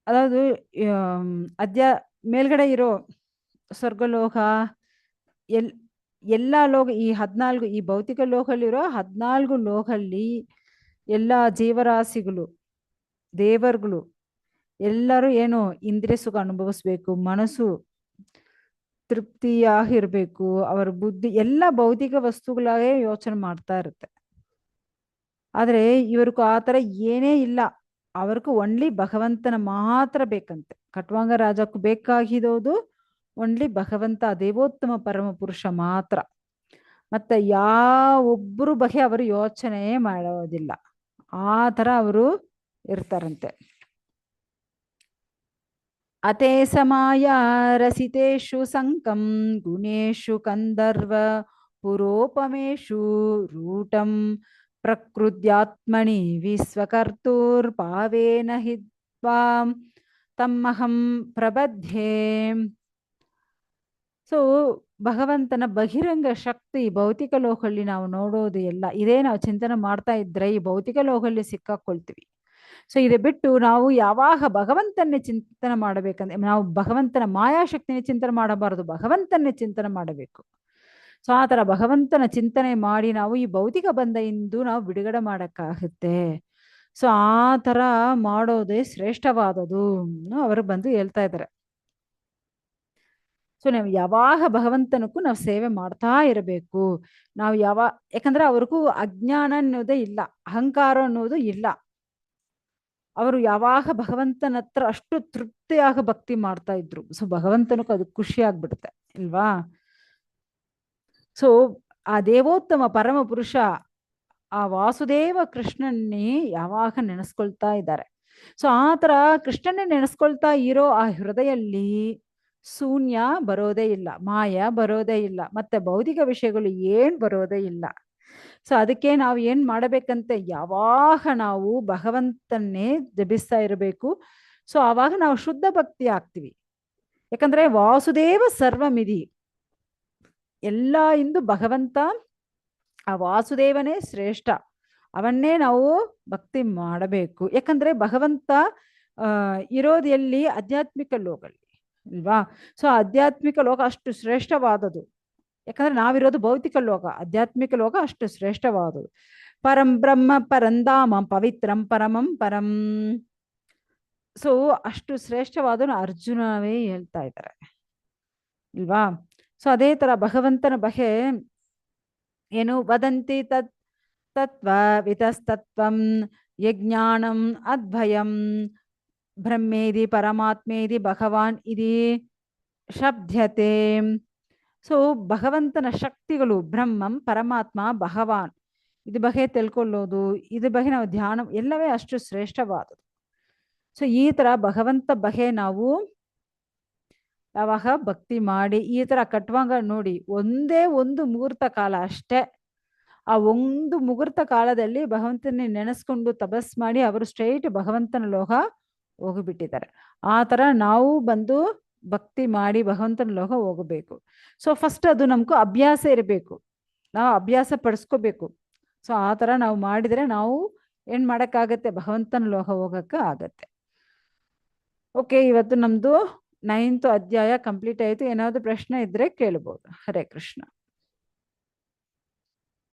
ಅದಾವುದು ಮೇಲ್ಗಡೆ ಇರೋ ಸ್ವರ್ಗಲೋಕ ಎಲ್ಲಾ ಲೋಕ, ಈ 14 ಈ ಭೌತಿಕ ಲೋಕಲ್ಲಿರೋ 14 ಲೋಕಲ್ಲಿ ಎಲ್ಲಾ ಜೀವರಾಶಿಗಳು ದೇವರುಗಳು ಎಲ್ಲರೂ ಏನು ಇಂದ್ರಿಯ ಸುಖ ಅನುಭವಿಸ್ಬೇಕು, ಮನಸ್ಸು ತೃಪ್ತಿಯಾಗಿರ್ಬೇಕು, ಅವರ ಬುದ್ಧಿ ಎಲ್ಲ ಭೌತಿಕ ವಸ್ತುಗಳಾಗೇ ಯೋಚನೆ ಮಾಡ್ತಾ ಇರುತ್ತೆ. ಆದ್ರೆ ಇವ್ರಿಗೂ ಆ ತರ ಏನೇ ಇಲ್ಲ. ಅವ್ರಿಗೂ ಓನ್ಲಿ ಭಗವಂತನ ಮಾತ್ರ ಬೇಕಂತೆ. ಖಟ್ವಾಂಗ ರಾಜಕ್ಕೂ ಬೇಕಾಗಿರೋದು ಓನ್ಲಿ ಭಗವಂತ ದೇವೋತ್ತಮ ಪರಮ ಪುರುಷ ಮಾತ್ರ. ಮತ್ತೆ ಯಾವೊಬ್ಬರು ಬಗ್ಗೆ ಅವರು ಯೋಚನೆ ಮಾಡೋದಿಲ್ಲ. ಆ ತರ ಅವರು ಇರ್ತಾರಂತೆ. ಅತೇ ಸಮಾಯ ರಸಿತೇಷು ಸಂಕಂ ಗುಣೇಶು ಕಂದರ್ವ ಪುರೋಪಮೇಶು ರೂಟಂ ಪ್ರಕೃತ್ಯಾತ್ಮನಿ ವಿಶ್ವಕರ್ತೂರ್ ಪಾವೇನ ಹಿತ್ವಾಂ ತಮ್ಮಹಂ ಪ್ರಬದ್ಧೆ. ಸೊ ಭಗವಂತನ ಬಹಿರಂಗ ಶಕ್ತಿ ಭೌತಿಕ ಲೋಕಲ್ಲಿ ನಾವು ನೋಡೋದು ಎಲ್ಲ ಇದೇ. ನಾವು ಚಿಂತನೆ ಮಾಡ್ತಾ ಇದ್ರೆ ಈ ಭೌತಿಕ ಲೋಕಲ್ಲಿ ಸಿಕ್ಕಾಕೊಳ್ತೀವಿ. ಸೊ ಇದು ಬಿಟ್ಟು ನಾವು ಯಾವಾಗ ಭಗವಂತನ್ನೇ ಚಿಂತನೆ ಮಾಡಬೇಕಂದ್ರೆ ನಾವು ಭಗವಂತನ ಮಾಯಾಶಕ್ತಿನೇ ಚಿಂತನೆ ಮಾಡಬಾರದು, ಭಗವಂತನ್ನೇ ಚಿಂತನೆ ಮಾಡಬೇಕು. ಸೊ ಆ ತರ ಭಗವಂತನ ಚಿಂತನೆ ಮಾಡಿ ನಾವು ಈ ಭೌತಿಕ ಬಂಧದಿಂದ ನಾವು ಬಿಡುಗಡೆ ಮಾಡಕ್ಕಾಗುತ್ತೆ. ಸೊ ಆ ತರ ಮಾಡೋದೇ ಶ್ರೇಷ್ಠವಾದದು ಅವರು ಬಂದು ಹೇಳ್ತಾ ಇದ್ದಾರೆ. ಸೊ ನಾವು ಯಾವಾಗ ಭಗವಂತನಕ್ಕೂ ನಾವು ಸೇವೆ ಮಾಡ್ತಾ ಇರಬೇಕು. ನಾವು ಯಾಕಂದ್ರೆ ಅವ್ರಿಗೂ ಅಜ್ಞಾನ ಅನ್ನೋದೇ ಇಲ್ಲ, ಅಹಂಕಾರ ಅನ್ನೋದು ಇಲ್ಲ. ಅವರು ಯಾವಾಗ ಭಗವಂತನ ಹತ್ರ ಅಷ್ಟು ತೃಪ್ತಿಯಾಗ ಭಕ್ತಿ ಮಾಡ್ತಾ ಇದ್ರು. ಸೊ ಭಗವಂತನಕ್ಕೂ ಅದು ಖುಷಿ ಆಗ್ಬಿಡುತ್ತೆ ಇಲ್ವಾ? ಸೊ ಆ ದೇವೋತ್ತಮ ಪರಮ ಪುರುಷ ಆ ವಾಸುದೇವ ಕೃಷ್ಣನ್ನೇ ಯಾವಾಗ ನೆನೆಸ್ಕೊಳ್ತಾ ಇದ್ದಾರೆ. ಸೊ ಆ ತರ ಕೃಷ್ಣನ್ನೇ ನೆನೆಸ್ಕೊಳ್ತಾ ಇರೋ ಆ ಹೃದಯಲ್ಲಿ ಶೂನ್ಯ ಬರೋದೇ ಇಲ್ಲ, ಮಾಯ ಬರೋದೇ ಇಲ್ಲ, ಮತ್ತೆ ಭೌತಿಕ ವಿಷಯಗಳು ಏನ್ ಬರೋದೇ ಇಲ್ಲ. ಸೊ ಅದಕ್ಕೆ ನಾವು ಏನ್ ಮಾಡಬೇಕಂತೆ, ಯಾವಾಗ ನಾವು ಭಗವಂತನ್ನೇ ಜಪಿಸ್ತಾ ಇರಬೇಕು. ಸೊ ಆವಾಗ ನಾವು ಶುದ್ಧ ಭಕ್ತಿ ಆಗ್ತೀವಿ. ಯಾಕಂದ್ರೆ ವಾಸುದೇವ ಸರ್ವಮಿದಿ, ಎಲ್ಲ ಇಂದು ಭಗವಂತ ಆ ವಾಸುದೇವನೇ ಶ್ರೇಷ್ಠ, ಅವನ್ನೇ ನಾವು ಭಕ್ತಿ ಮಾಡಬೇಕು. ಯಾಕಂದ್ರೆ ಭಗವಂತ ಇರೋದು ಎಲ್ಲಿ? ಆಧ್ಯಾತ್ಮಿಕ ಲೋಕಲ್ಲಿ ಅಲ್ವಾ? ಸೊ ಆಧ್ಯಾತ್ಮಿಕ ಲೋಕ ಅಷ್ಟು ಶ್ರೇಷ್ಠವಾದದು. ಯಾಕಂದ್ರೆ ನಾವಿರೋದು ಭೌತಿಕ ಲೋಕ, ಆಧ್ಯಾತ್ಮಿಕ ಲೋಕ ಅಷ್ಟು ಶ್ರೇಷ್ಠವಾದುದು. ಪರಂ ಬ್ರಹ್ಮ ಪರಂಧಾಮ ಪವಿತ್ರಂ ಪರಮಂ ಪರಂ. ಸೊ ಅಷ್ಟು ಶ್ರೇಷ್ಠವಾದನು ಅರ್ಜುನವೇ ಹೇಳ್ತಾ ಇದ್ದಾರೆ ಇಲ್ವಾ. ಸೊ ಅದೇ ತರ ಭಗವಂತನ ಬಗ್ಗೆ ಏನು ವದಂತಿ ತತ್ ತತ್ವ ವಿತಸ್ತತ್ವಂ ಯಜ್ಞಾನಂ ಅದ್ಭಯಂ ಬ್ರಹ್ಮೇದಿ ಪರಮಾತ್ಮೇದಿ ಭಗವಾನ್ ಇದಿ ಶಬ್ದ್ಯತೆ. ಸೊ ಭಗವಂತನ ಶಕ್ತಿಗಳು ಬ್ರಹ್ಮಂ ಪರಮಾತ್ಮ ಭಗವಾನ್ ಇದ್ರ ಬಗ್ಗೆ ತಿಳ್ಕೊಳ್ಳೋದು, ಇದ್ರ ಬಗ್ಗೆ ನಾವು ಧ್ಯಾನ ಎಲ್ಲವೇ ಅಷ್ಟು ಶ್ರೇಷ್ಠವಾದದ್ದು. ಸೊ ಈ ತರ ಭಗವಂತ ಬಗ್ಗೆ ನಾವು ಯಾವಾಗ ಭಕ್ತಿ ಮಾಡಿ ಈ ತರ ಕಟ್ಟುವಾಗ ನೋಡಿ, ಒಂದೇ ಒಂದು ಮುಹೂರ್ತ ಕಾಲ ಅಷ್ಟೇ, ಆ ಒಂದು ಮುಹೂರ್ತ ಕಾಲದಲ್ಲಿ ಭಗವಂತನ ನೆನೆಸ್ಕೊಂಡು ತಪಸ್ ಮಾಡಿ ಅವರು ಸ್ಟ್ರೈಟ್ ಭಗವಂತನ ಲೋಕ ಹೋಗಿಬಿಟ್ಟಿದ್ದಾರೆ. ಆ ತರ ನಾವು ಬಂದು ಭಕ್ತಿ ಮಾಡಿ ಭಗವಂತನ ಲೋಕ ಹೋಗಬೇಕು. ಸೊ ಫಸ್ಟ್ ಅದು ನಮ್ಗೂ ಅಭ್ಯಾಸ ಇರಬೇಕು, ನಾವು ಅಭ್ಯಾಸ ಪಡಿಸ್ಕೋಬೇಕು. ಸೊ ಆ ತರ ನಾವು ಮಾಡಿದ್ರೆ ನಾವು ಏನ್ ಮಾಡಕ್ಕಾಗತ್ತೆ, ಭಗವಂತನ ಲೋಕ ಹೋಗಕ್ಕೆ ಆಗತ್ತೆ. ಓಕೆ, ಇವತ್ತು ನಮ್ದು 9th ಅಧ್ಯಾಯ ಕಂಪ್ಲೀಟ್ ಆಯ್ತು. ಏನಾದ್ರು ಪ್ರಶ್ನೆ ಇದ್ರೆ ಕೇಳ್ಬೋದು. ಹರೇ ಕೃಷ್ಣ.